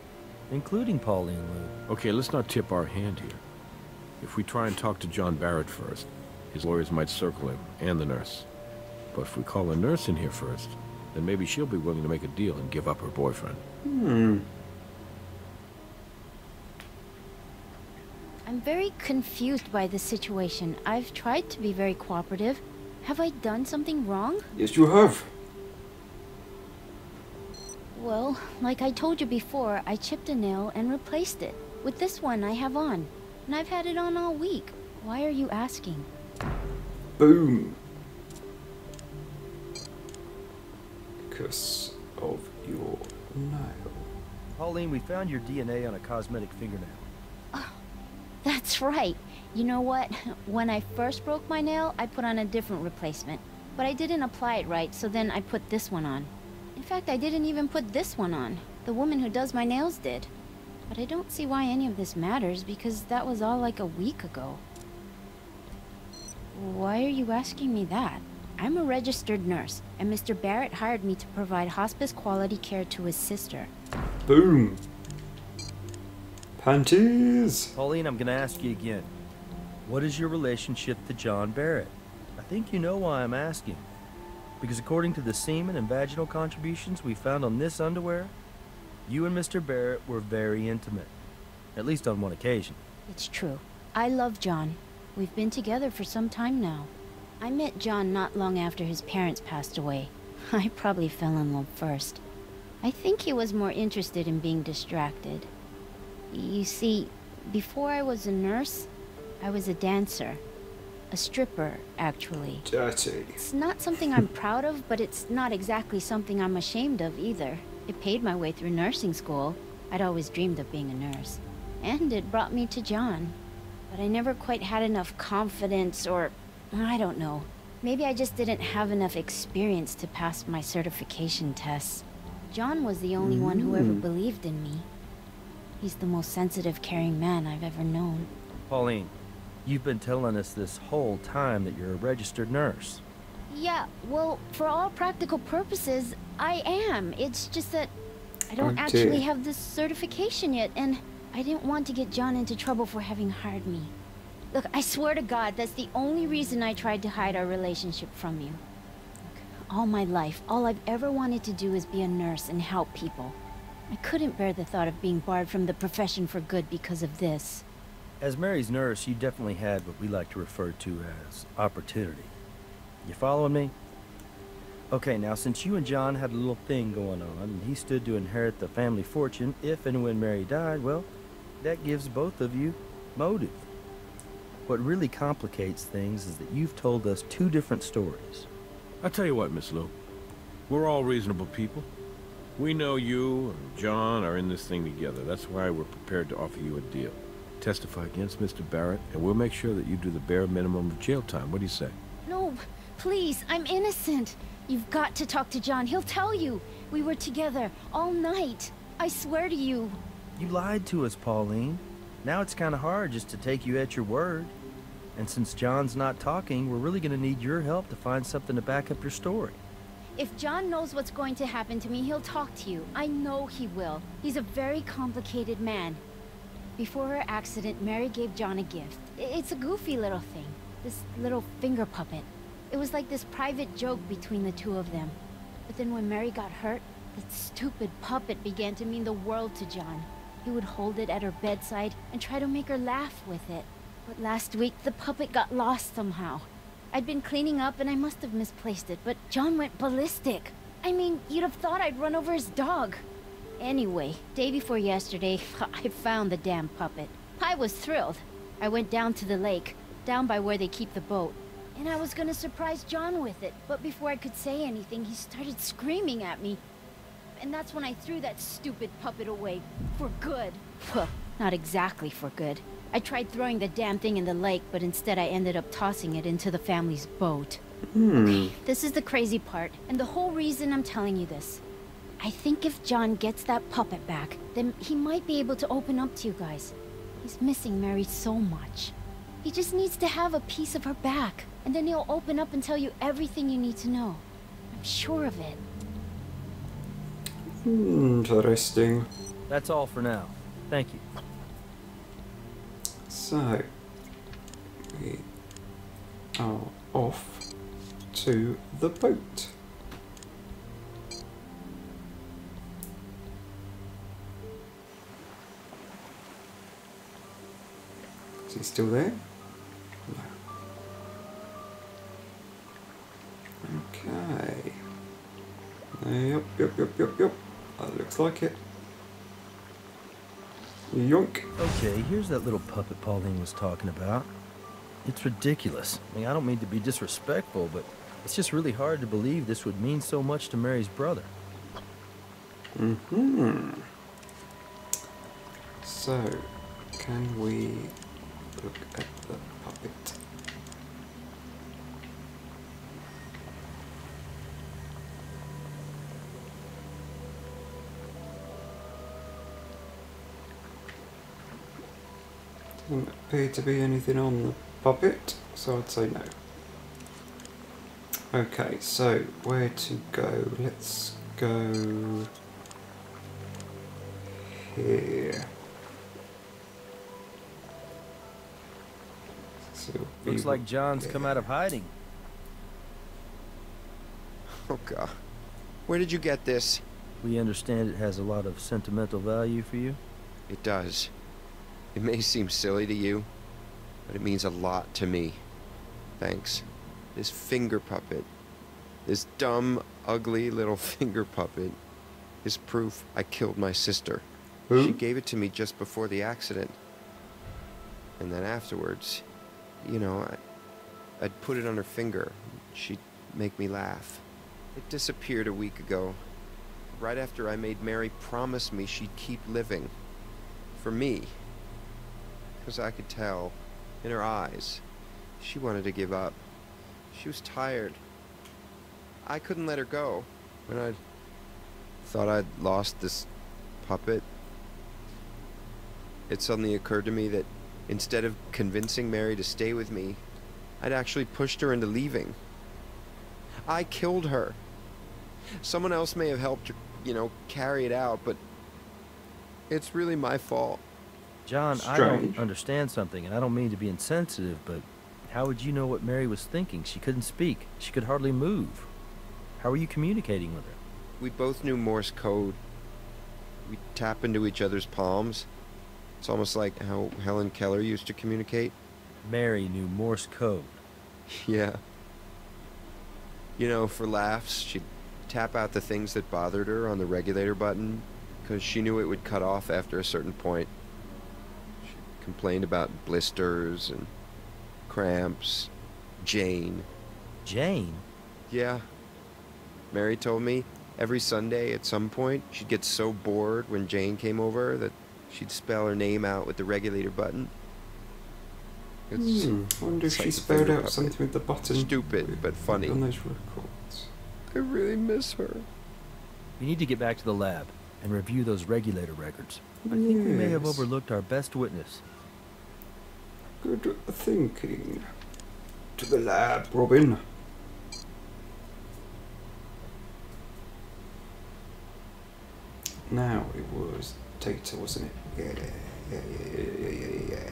including Pauline Lou. Okay, let's not tip our hand here. If we try and talk to John Barrett first, his lawyers might circle him, and the nurse. But if we call the nurse in here first, then maybe she'll be willing to make a deal and give up her boyfriend. I'm very confused by this situation. I've tried to be very cooperative. Have I done something wrong? Yes, you have. Well, like I told you before, I chipped a nail and replaced it with this one I have on. And I've had it on all week. Why are you asking? Boom. Because of your nail. Pauline, we found your DNA on a cosmetic fingernail. That's right. You know what? When I first broke my nail, I put on a different replacement. But I didn't apply it right, so then I put this one on. In fact, I didn't even put this one on. The woman who does my nails did. But I don't see why any of this matters, because that was all like a week ago. Why are you asking me that? I'm a registered nurse, and Mr. Barrett hired me to provide hospice quality care to his sister. Boom. Panties. Pauline, I'm gonna ask you again. What is your relationship to John Barrett? I think you know why I'm asking. Because according to the semen and vaginal contributions we found on this underwear, you and Mr. Barrett were very intimate. At least on one occasion. It's true. I love John. We've been together for some time now. I met John not long after his parents passed away. I probably fell in love first. I think he was more interested in being distracted. You see, before I was a nurse, I was a dancer. A stripper, actually. Dirty. It's not something I'm proud of, but it's not exactly something I'm ashamed of either. It paid my way through nursing school. I'd always dreamed of being a nurse. And it brought me to John. But I never quite had enough confidence, or I don't know. Maybe I just didn't have enough experience to pass my certification tests. John was the only one who ever believed in me. He's the most sensitive, caring man I've ever known. Pauline, you've been telling us this whole time that you're a registered nurse. Yeah, well, for all practical purposes, I am. It's just that I don't actually have this certification yet, and I didn't want to get John into trouble for having hired me. Look, I swear to God, that's the only reason I tried to hide our relationship from you. Look, all my life, all I've ever wanted to do is be a nurse and help people. I couldn't bear the thought of being barred from the profession for good because of this. As Mary's nurse, you definitely had what we like to refer to as opportunity. You following me? Okay, now since you and John had a little thing going on, and he stood to inherit the family fortune if and when Mary died, well, that gives both of you motive. What really complicates things is that you've told us two different stories. I tell you what, Miss Lou. We're all reasonable people. We know you and John are in this thing together. That's why we're prepared to offer you a deal. Testify against Mr. Barrett, and we'll make sure that you do the bare minimum of jail time. What do you say? No, please, I'm innocent. You've got to talk to John. He'll tell you. We were together all night. I swear to you. You lied to us, Pauline. Now it's kind of hard just to take you at your word. And since John's not talking, we're really going to need your help to find something to back up your story. If John knows what's going to happen to me, he'll talk to you. I know he will. He's a very complicated man. Before her accident, Mary gave John a gift. It's a goofy little thing. This little finger puppet. It was like this private joke between the two of them. But then when Mary got hurt, that stupid puppet began to mean the world to John. He would hold it at her bedside and try to make her laugh with it. But last week, the puppet got lost somehow. I'd been cleaning up and I must have misplaced it, but John went ballistic. I mean, you'd have thought I'd run over his dog. Anyway, day before yesterday, I found the damn puppet. I was thrilled. I went down to the lake, down by where they keep the boat, and I was gonna surprise John with it, but before I could say anything, he started screaming at me. And that's when I threw that stupid puppet away. For good. Well, not exactly for good. I tried throwing the damn thing in the lake, but instead I ended up tossing it into the family's boat. Okay, this is the crazy part, and the whole reason I'm telling you this. I think if John gets that puppet back, then he might be able to open up to you guys. He's missing Mary so much. He just needs to have a piece of her back, and then he'll open up and tell you everything you need to know. I'm sure of it. Interesting. That's all for now. Thank you. So, we are off to the boat. Is he still there? No. Okay. Yep. That looks like it. Yoink. Okay, here's that little puppet Pauline was talking about. It's ridiculous. I mean, I don't mean to be disrespectful, but it's just really hard to believe this would mean so much to Mary's brother. So, can we look at the puppet? Doesn't appear to be anything on the puppet, so I'd say no. Okay, so where to go? Let's go here. So Looks like John's come out of hiding. Oh, God. Where did you get this? We understand it has a lot of sentimental value for you. It does. It may seem silly to you, but it means a lot to me. Thanks. This finger puppet. This dumb, ugly little finger puppet is proof I killed my sister. Who? She gave it to me just before the accident. And then afterwards, you know, I'd put it on her finger. She'd make me laugh. It disappeared a week ago, right after I made Mary promise me she'd keep living. For me. Because I could tell, in her eyes, she wanted to give up. She was tired. I couldn't let her go. When I thought I'd lost this puppet, it suddenly occurred to me that instead of convincing Mary to stay with me, I'd actually pushed her into leaving. I killed her. Someone else may have helped her, you know, carry it out, but it's really my fault. John, I Strange. don't understand something, and I don't mean to be insensitive, but how would you know what Mary was thinking? She couldn't speak. She could hardly move. How were you communicating with her? We both knew Morse code. We tap into each other's palms. It's almost like how Helen Keller used to communicate. Mary knew Morse code. Yeah. You know, for laughs, she'd tap out the things that bothered her on the regulator button, because she knew it would cut off after a certain point. She complained about blisters and cramps. Jane. Jane? Yeah. Mary told me every Sunday at some point she'd get so bored when Jane came over that she'd spell her name out with the regulator button. It's I wonder if it's like she the spelled finger out puppet. something with the button. Stupid, but funny. On those records. I really miss her. We need to get back to the lab and review those regulator records. I think we may have Yes. overlooked our best witness. Good thinking. To the lab, Robin. Now it was Data, wasn't it? Yeah.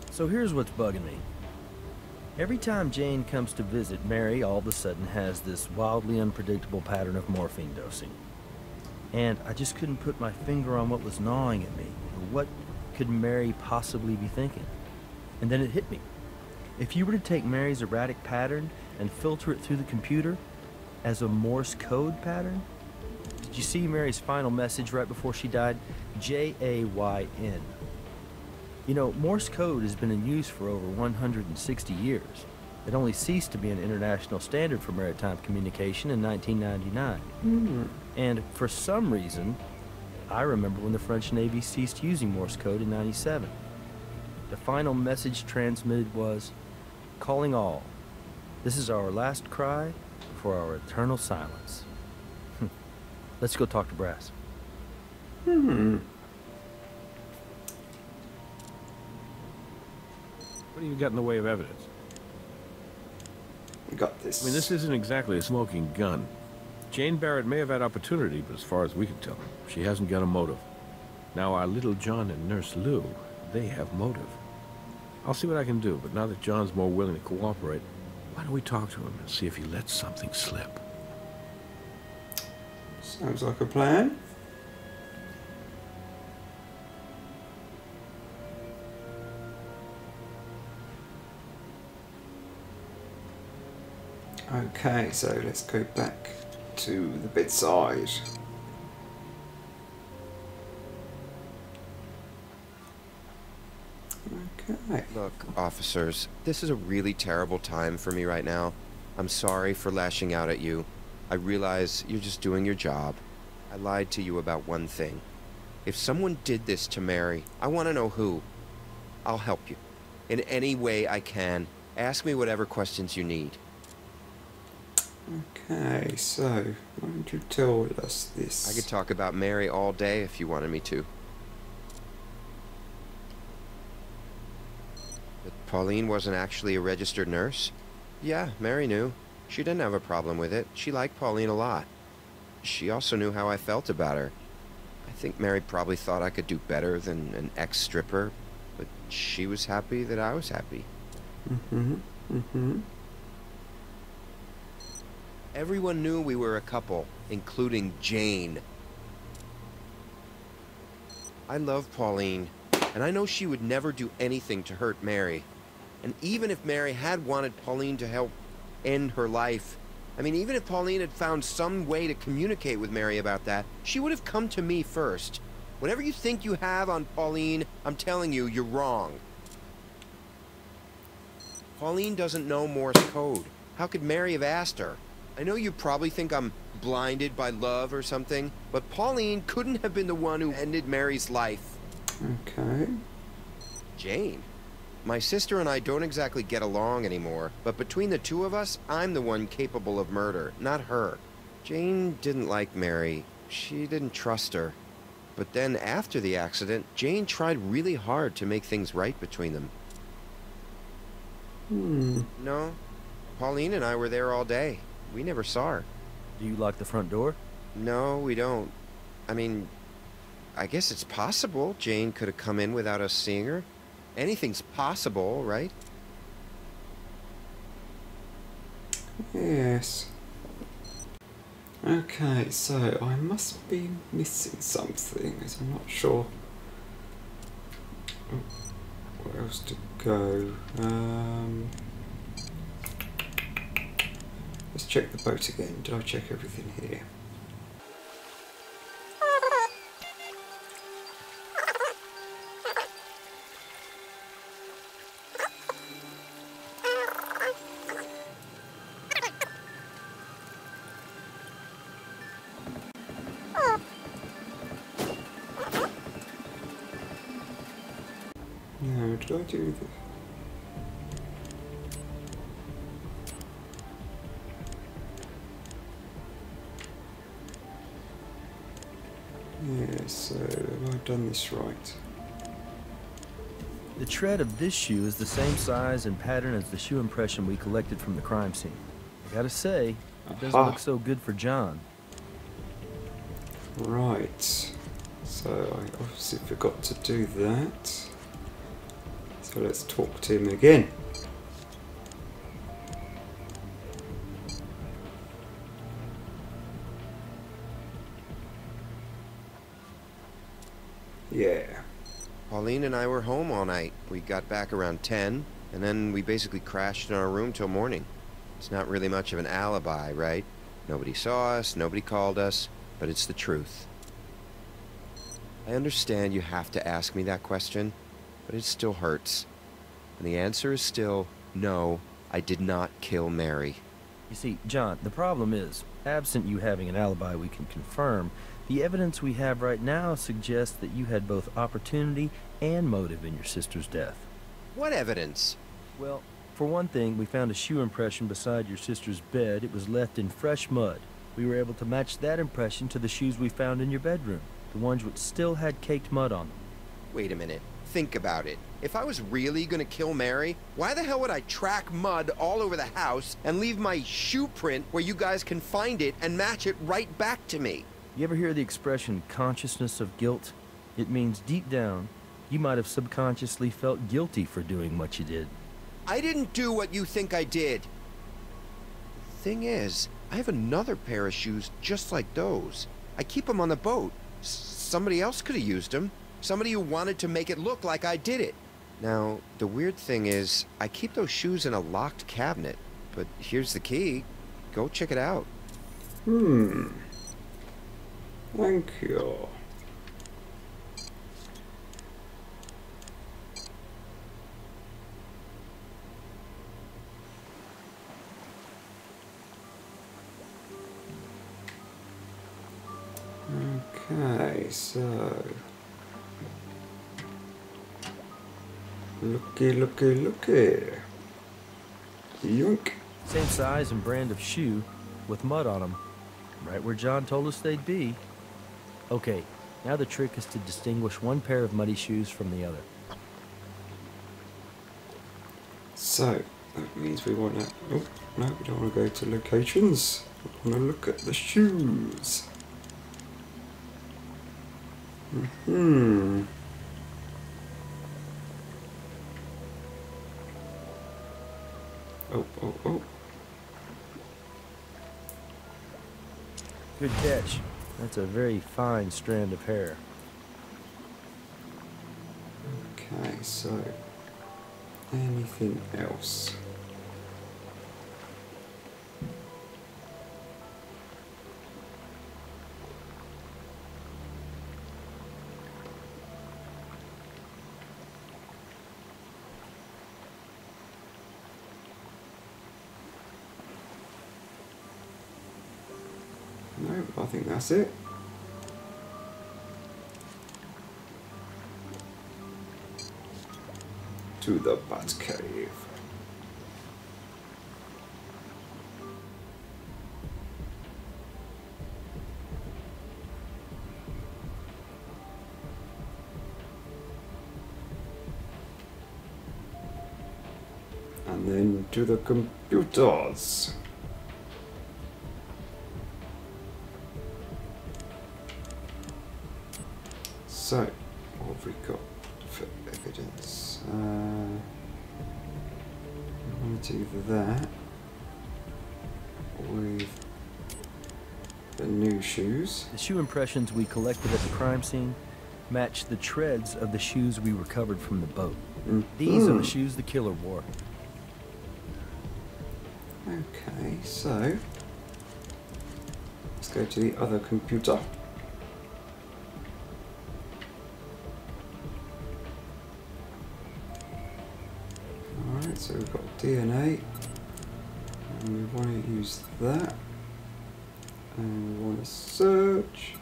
So here's what's bugging me. Every time Jane comes to visit, Mary all of a sudden has this wildly unpredictable pattern of morphine dosing. And I just couldn't put my finger on what was gnawing at me. What could Mary possibly be thinking? And then it hit me. If you were to take Mary's erratic pattern and filter it through the computer as a Morse code pattern, did you see Mary's final message right before she died? J-A-Y-N. You know, Morse code has been in use for over 160 years. It only ceased to be an international standard for maritime communication in 1999. And for some reason, I remember when the French Navy ceased using Morse code in 97. The final message transmitted was, "Calling all. This is our last cry for our eternal silence." Let's go talk to Brass. What do you got in the way of evidence? We got this. I mean, this isn't exactly a smoking gun. Jane Barrett may have had opportunity, but as far as we can tell, she hasn't got a motive. Now, our little John and Nurse Lou, they have motive. I'll see what I can do, but now that John's more willing to cooperate, why don't we talk to him and see if he lets something slip? Sounds like a plan. Okay, so let's go back to the bedside. Okay. Look, officers, this is a really terrible time for me right now. I'm sorry for lashing out at you. I realize you're just doing your job. I lied to you about one thing. If someone did this to Mary, I want to know who. I'll help you. In any way I can. Ask me whatever questions you need. Okay, so why don't you tell us this? I could talk about Mary all day if you wanted me to. But Pauline wasn't actually a registered nurse? Yeah, Mary knew. She didn't have a problem with it. She liked Pauline a lot. She also knew how I felt about her. I think Mary probably thought I could do better than an ex-stripper, but she was happy that I was happy. Everyone knew we were a couple, including Jane. I love Pauline, and I know she would never do anything to hurt Mary. And even if Mary had wanted Pauline to help end her life, I mean, even if Pauline had found some way to communicate with Mary about that, she would have come to me first. Whatever you think you have on Pauline, I'm telling you, you're wrong. Pauline doesn't know Morse code. How could Mary have asked her? I know you probably think I'm blinded by love or something, but Pauline couldn't have been the one who ended Mary's life. Okay. Jane? My sister and I don't exactly get along anymore, but between the two of us, I'm the one capable of murder, not her. Jane didn't like Mary. She didn't trust her. But then after the accident, Jane tried really hard to make things right between them. No. Pauline and I were there all day. We never saw her. Do you lock the front door? No, we don't. I mean, I guess it's possible Jane could have come in without us seeing her. Anything's possible, right? Yes. Okay, so I must be missing something, as I'm not sure where else to go. Let's check the boat again. Did I check everything here? No, did I do this? Yeah, so have I done this right? The tread of this shoe is the same size and pattern as the shoe impression we collected from the crime scene. I gotta say, it doesn't look so good for John. Right. So I obviously forgot to do that. So let's talk to him again. Yeah. Pauline and I were home all night. We got back around 10, and then we basically crashed in our room till morning. It's not really much of an alibi, right? Nobody saw us, nobody called us, but it's the truth. I understand you have to ask me that question, but it still hurts. And the answer is still, no, I did not kill Mary. You see, John, the problem is, absent you having an alibi we can confirm, the evidence we have right now suggests that you had both opportunity and motive in your sister's death. What evidence? Well, for one thing, we found a shoe impression beside your sister's bed. It was left in fresh mud. We were able to match that impression to the shoes we found in your bedroom, the ones which still had caked mud on them. Wait a minute. Think about it. If I was really gonna kill Mary, why the hell would I track mud all over the house and leave my shoe print where you guys can find it and match it right back to me? You ever hear the expression consciousness of guilt? It means deep down, you might have subconsciously felt guilty for doing what you did. I didn't do what you think I did. The thing is, I have another pair of shoes just like those. I keep them on the boat. Somebody else could have used them. Somebody who wanted to make it look like I did it. Now, the weird thing is, I keep those shoes in a locked cabinet. But here's the key. Go check it out. Thank you. Okay, so looky. Yoink. Same size and brand of shoe. with mud on them. Right where John told us they'd be. Okay, now the trick is to distinguish one pair of muddy shoes from the other. So, that means we want to... Oh, no, we don't want to go to locations. We want to look at the shoes. Oh. Good catch. That's a very fine strand of hair. Okay, so... anything else? No, I think that's it. To the Batcave. And then to the computers. So, what have we got for evidence? I want to do that with the new shoes. The shoe impressions we collected at the crime scene match the treads of the shoes we recovered from the boat. These are the shoes the killer wore. Okay, so let's go to the other computer. Alright, so we've got DNA, and we want to use that, and we want to search.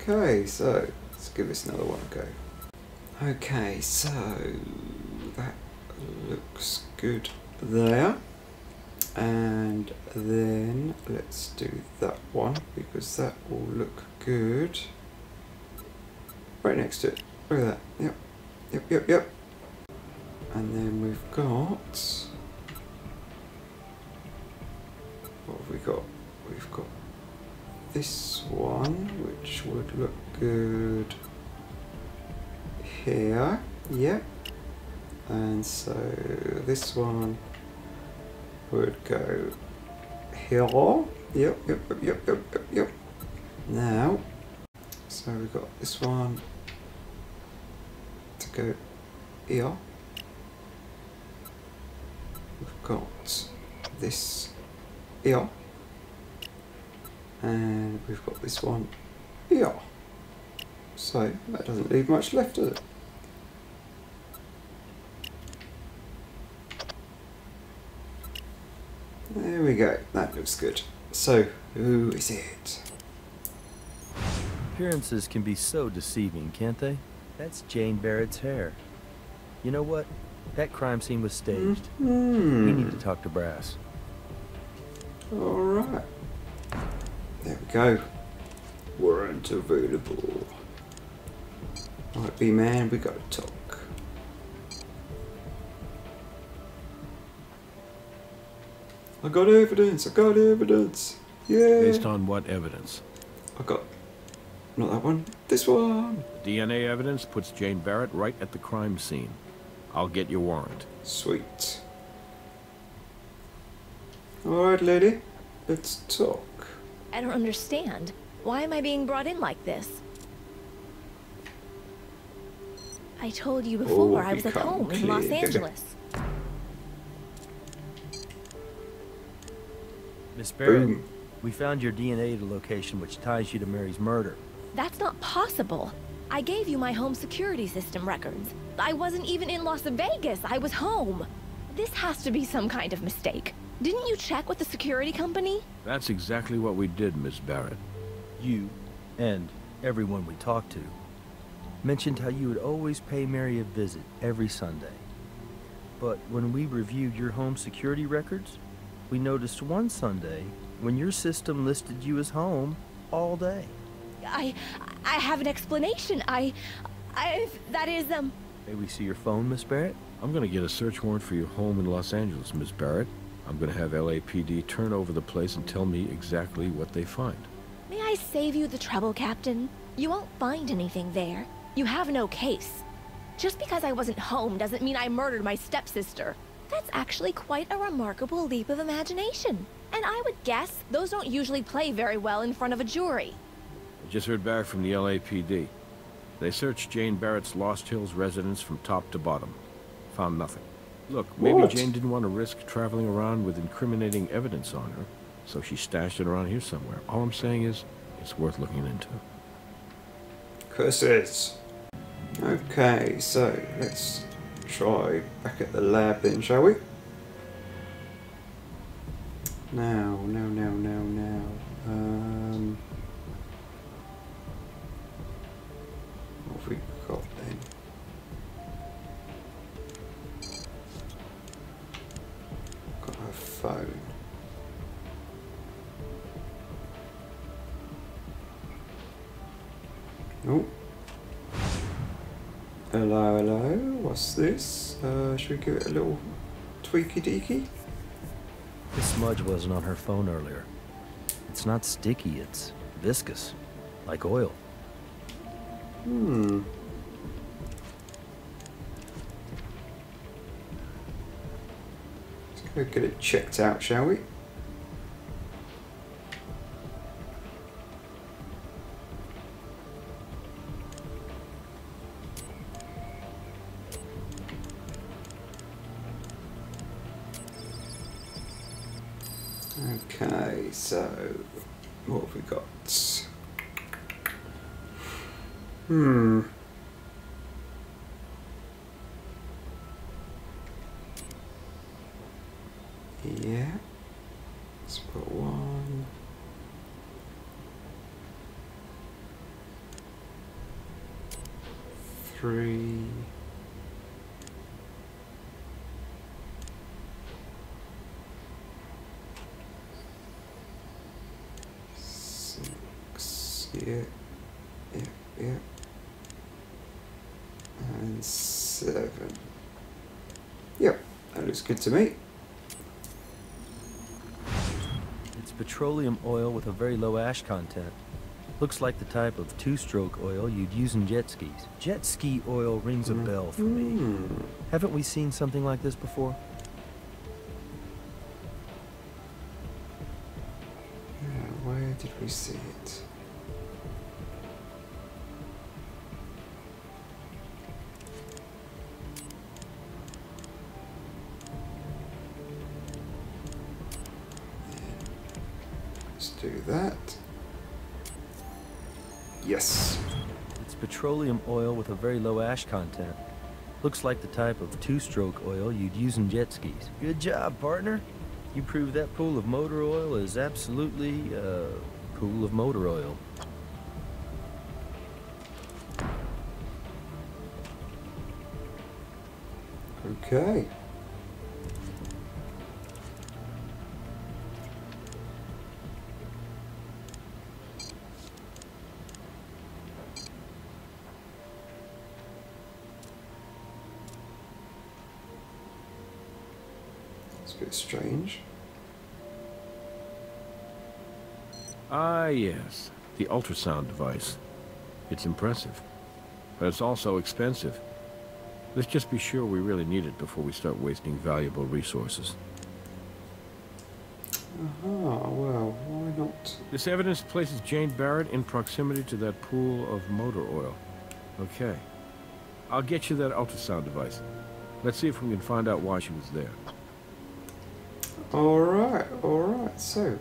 Okay, so let's give this another one a go. Okay, so that looks good there, and then let's do that one because that will look good right next to it. Look at that. Yep. And then we've got, what have we got? We've got this one, which would look good here. Yep. And so this one would go here. Yep. Now, so we've got this one to go here. We've got this here. And we've got this one here. So that doesn't leave much left, does it? There we go, that looks good. So, who is it? Appearances can be so deceiving, can't they? That's Jane Barrett's hair. You know what? That crime scene was staged. We need to talk to Brass. Alright. There we go. Warrant available. Right, B-Man, we gotta talk. I got evidence! Yeah! Based on what evidence? I got... not that one, this one! The DNA evidence puts Jane Barrett right at the crime scene. I'll get your warrant. Sweet. Alright, lady. Let's talk. I don't understand. Why am I being brought in like this? I told you before I was at home in Los Angeles. Miss Barrett, we found your DNA at a location which ties you to Mary's murder. That's not possible. I gave you my home security system records. I wasn't even in Las Vegas. I was home. This has to be some kind of mistake. Didn't you check with the security company? That's exactly what we did, Miss Barrett. You, and everyone we talked to, mentioned how you would always pay Mary a visit every Sunday. but when we reviewed your home security records, we noticed one Sunday when your system listed you as home all day. I have an explanation. That is, May we see your phone, Miss Barrett? I'm gonna get a search warrant for your home in Los Angeles, Miss Barrett. I'm gonna have LAPD turn over the place and tell me exactly what they find. May I save you the trouble, Captain? You won't find anything there. You have no case. Just because I wasn't home doesn't mean I murdered my stepsister. That's actually quite a remarkable leap of imagination. And I would guess those don't usually play very well in front of a jury. I just heard back from the LAPD. They searched Jane Barrett's Lost Hills residence from top to bottom. Found nothing. Look, maybe What? Jane didn't want to risk traveling around with incriminating evidence on her, so she stashed it around here somewhere. All I'm saying is, it's worth looking into. Curses. Okay, so let's try back at the lab then, shall we? Now. What have we got then? Got her phone. Oh. Hello, what's this? Should we give it a little tweaky deaky? This smudge wasn't on her phone earlier. It's not sticky, it's viscous, like oil. Let's go get it checked out, shall we? Okay, so what have we got? Yeah. Let's put 1. Three. 6. Yeah. And 7. Yep, that looks good to me. It's petroleum oil with a very low ash content. Looks like the type of two-stroke oil you'd use in jet skis. Jet ski oil rings a bell for me. Haven't we seen something like this before? Yeah, where did we see it? Let's do that. Yes. It's petroleum oil with a very low ash content. Looks like the type of two-stroke oil you'd use in jet skis. Good job, partner. You proved that pool of motor oil is absolutely a pool of motor oil. Okay. It's a bit strange. Ah, yes. The ultrasound device. It's impressive. But it's also expensive. Let's just be sure we really need it before we start wasting valuable resources. Well, why not? This evidence places Jane Barrett in proximity to that pool of motor oil. Okay. I'll get you that ultrasound device. Let's see if we can find out why she was there. Alright. So,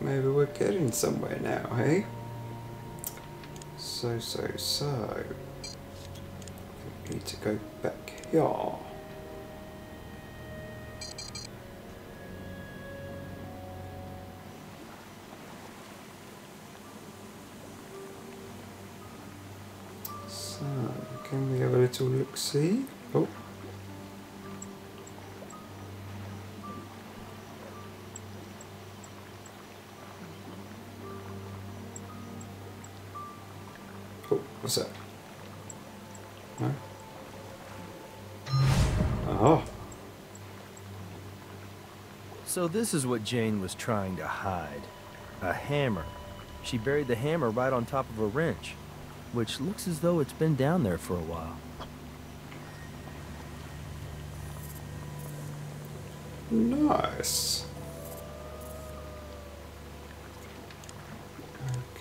maybe we're getting somewhere now, hey? So. We need to go back here. So, can we have a little look-see? Oh. What's that? No? Oh. So this is what Jane was trying to hide. A hammer. She buried the hammer right on top of a wrench, which looks as though it's been down there for a while. Nice.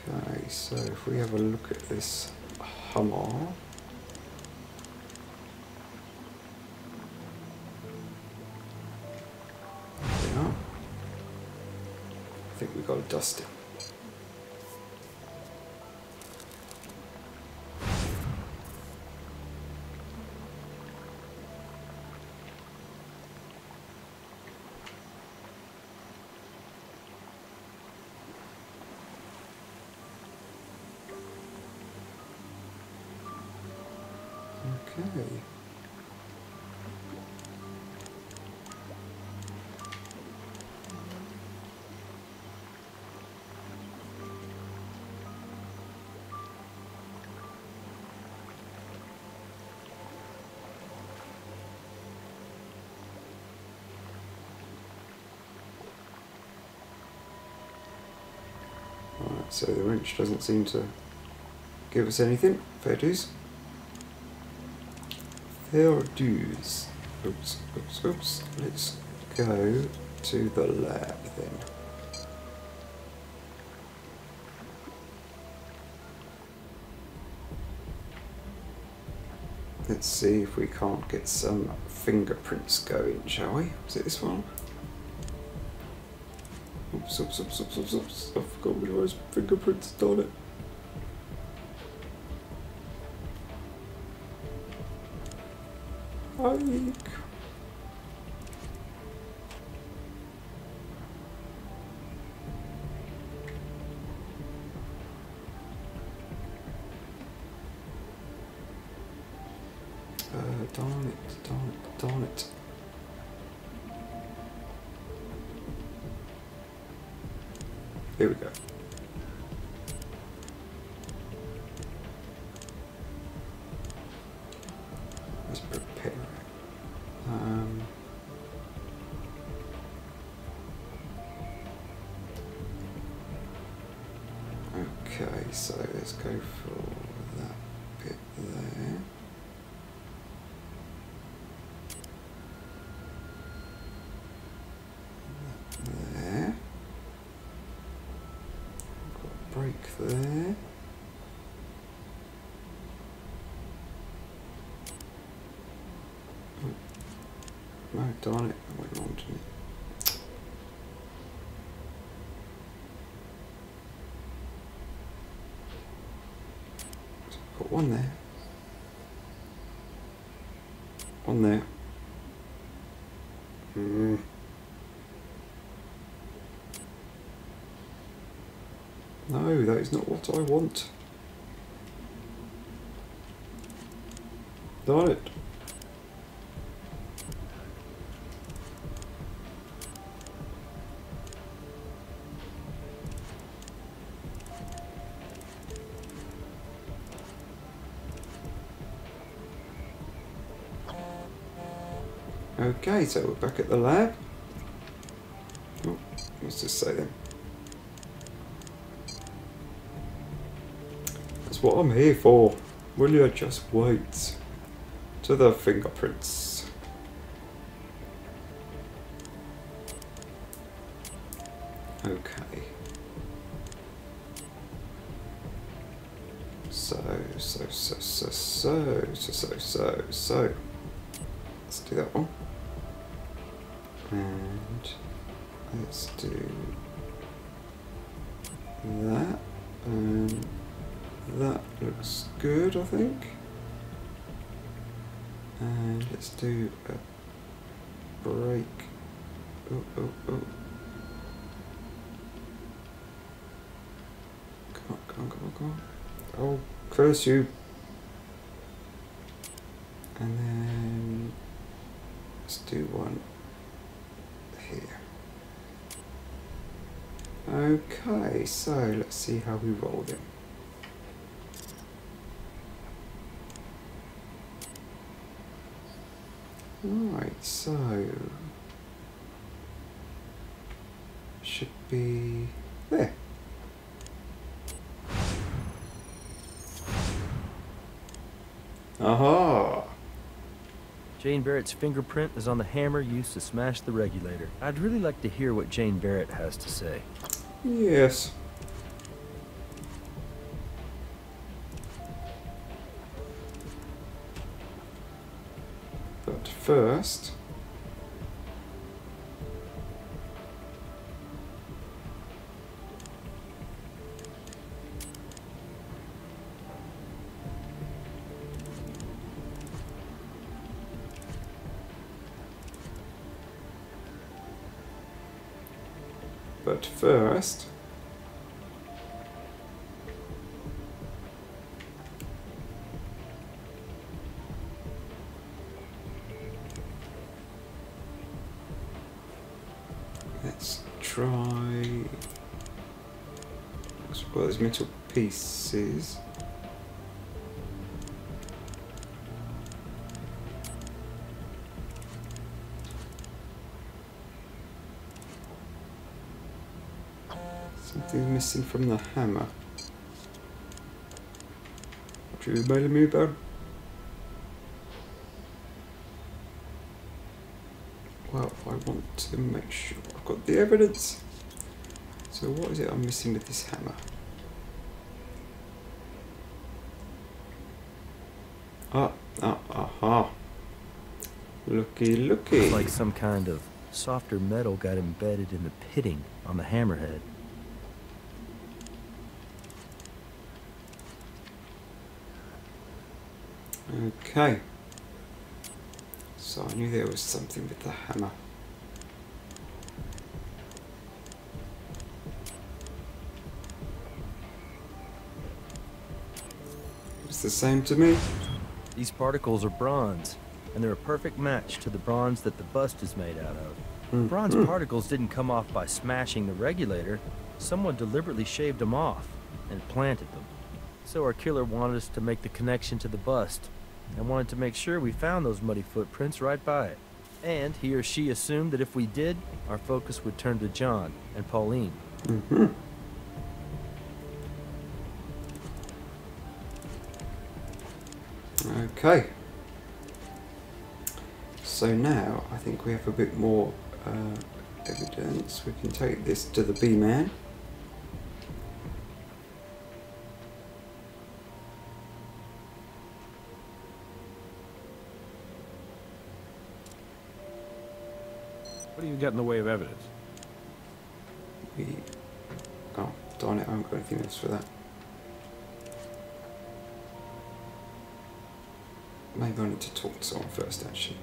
Okay, so if we have a look at this hammer. Yeah. I think we've got to dust it. Okay. Right, so the wrench doesn't seem to give us anything. Fair dues. Fair dues. Oops, oops, oops. Let's go to the lab then. Let's see if we can't get some fingerprints going, shall we? Is it this one? Oops, oops, oops, oops, oops, oops. I forgot which was fingerprints, darn it. Eek. Darn it, darn it, darn it. Here we go. Let's prepare it. Okay, so let's go for that bit there. There. Got a break there. Oh, no, darn it, I went wrong, didn't it? So I've got one there. One there. No, that is not what I want. Darn it. Okay, so we're back at the lab. Oh, what's this say then? That's what I'm here for. Will you just wait? To the fingerprints. Okay. So. Let's do that one. And let's do that. And that looks good, I think. And let's do a break. Oh. Come on. Oh, curse you. And then let's do one here. Okay, so let's see how we roll them. Right, so should be there. Aha! Jane Barrett's fingerprint is on the hammer used to smash the regulator. I'd really like to hear what Jane Barrett has to say. Yes. But first, let's try. Well, there's metal pieces. Something missing from the hammer. What you reminded me about? Well, I want to make sure I've got the evidence. So what is it I'm missing with this hammer? Aha. Looky, looky. It's like some kind of softer metal got embedded in the pitting on the hammerhead. Okay. So I knew there was something with the hammer. It's the same to me. These particles are bronze, and they're a perfect match to the bronze that the bust is made out of. The bronze particles didn't come off by smashing the regulator. Someone deliberately shaved them off and planted them. So our killer wanted us to make the connection to the bust, and wanted to make sure we found those muddy footprints right by it. And he or she assumed that if we did, our focus would turn to John and Pauline. Okay. So now I think we have a bit more evidence. We can take this to the B-man. What do you got in the way of evidence? Oh, darn it, I haven't got anything else for that. Maybe I need to talk to someone first, actually.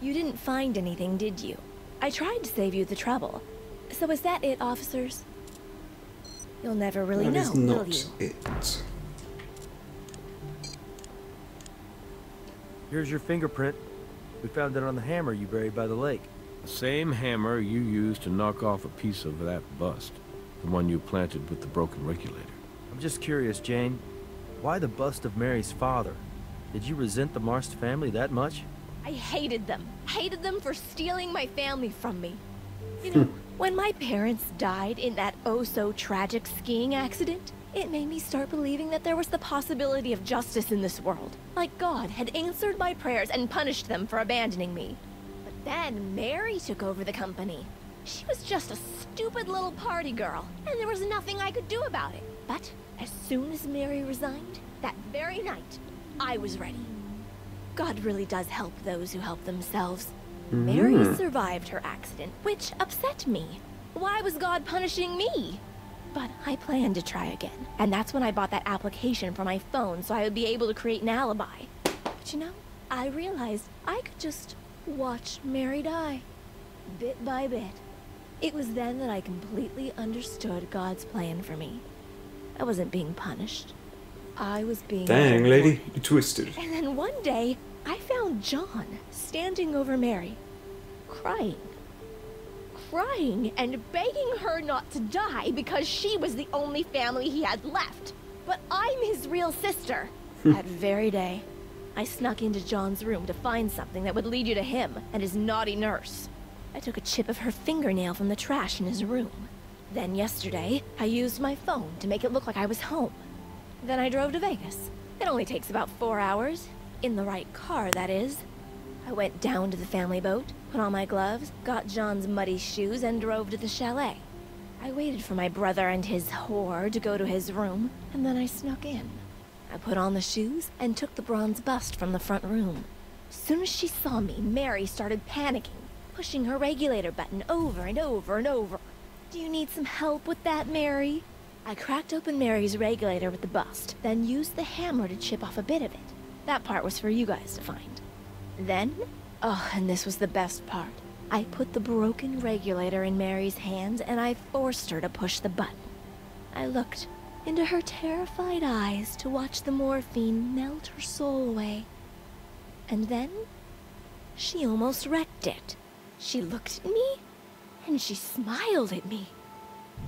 You didn't find anything, did you? I tried to save you the trouble. So is that it, officers? You'll never really know, will you? That is not it. Here's your fingerprint. We found it on the hammer you buried by the lake. The same hammer you used to knock off a piece of that bust. The one you planted with the broken regulator. I'm just curious, Jane. Why the bust of Mary's father? Did you resent the Marst family that much? I hated them. Hated them for stealing my family from me. You know, when my parents died in that oh-so-tragic skiing accident, it made me start believing that there was the possibility of justice in this world. Like God had answered my prayers and punished them for abandoning me. But then Mary took over the company. She was just a stupid little party girl, and there was nothing I could do about it. But as soon as Mary resigned, that very night, I was ready. God really does help those who help themselves. Mary survived her accident, which upset me. Why was God punishing me? But I planned to try again, and that's when I bought that application for my phone so I would be able to create an alibi. But you know, I realized I could just watch Mary die, bit by bit. It was then that I completely understood God's plan for me. I wasn't being punished. I was being... Dang, lady, you twisted. And then one day, I found John standing over Mary, crying. Crying and begging her not to die because she was the only family he had left. But I'm his real sister. That very day, I snuck into John's room to find something that would lead you to him and his naughty nurse. I took a chip of her fingernail from the trash in his room. Then yesterday, I used my phone to make it look like I was home. Then I drove to Vegas. It only takes about 4 hours. In the right car, that is. I went down to the family boat, put on my gloves, got John's muddy shoes, and drove to the chalet. I waited for my brother and his whore to go to his room, and then I snuck in. I put on the shoes and took the bronze bust from the front room. As soon as she saw me, Mary started panicking, pushing her regulator button over and over and over. Do you need some help with that, Mary? I cracked open Mary's regulator with the bust, then used the hammer to chip off a bit of it. That part was for you guys to find. Then, oh, and this was the best part, I put the broken regulator in Mary's hands and I forced her to push the button. I looked into her terrified eyes to watch the morphine melt her soul away. And then, she almost wrecked it. She looked at me, and she smiled at me.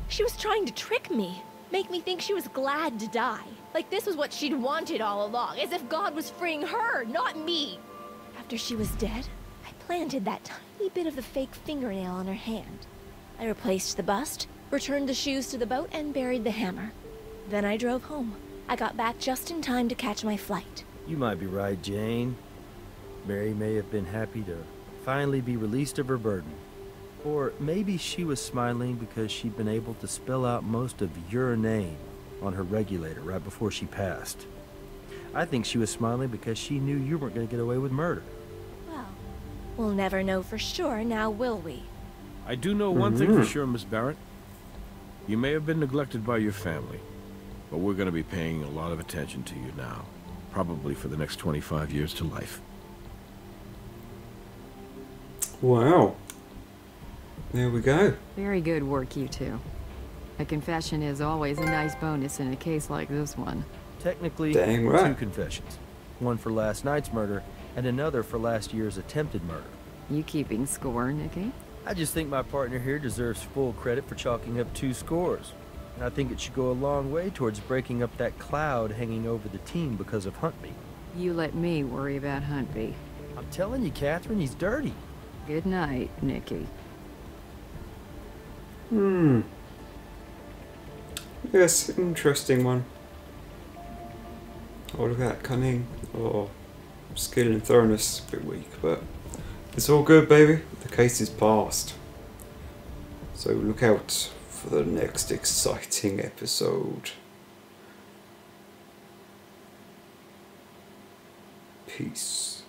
She was trying to trick me, make me think she was glad to die. Like this was what she'd wanted all along, as if God was freeing her, not me. After she was dead, I planted that tiny bit of the fake fingernail on her hand. I replaced the bust, returned the shoes to the boat, and buried the hammer. Then I drove home. I got back just in time to catch my flight. You might be right, Jane. Mary may have been happy to finally be released of her burden. Or maybe she was smiling because she'd been able to spell out most of your name on her regulator right before she passed. I think she was smiling because she knew you weren't going to get away with murder. Well, we'll never know for sure, now will we? I do know one thing for sure, Miss Barrett. You may have been neglected by your family, but we're going to be paying a lot of attention to you now. Probably for the next 25 years to life. Wow. There we go. Very good work, you two. A confession is always a nice bonus in a case like this one. Technically, Dang right. 2 confessions. One for last night's murder, and another for last year's attempted murder. You keeping score, Nicky? I just think my partner here deserves full credit for chalking up 2 scores. And I think it should go a long way towards breaking up that cloud hanging over the team because of Huntby. You let me worry about Huntby. I'm telling you, Catherine, he's dirty. Good night, Nicky. Yes, interesting one. Oh, look at that cunning. Oh, skill and thoroughness, a bit weak, but it's all good, baby. The case is passed. So look out for the next exciting episode. Peace.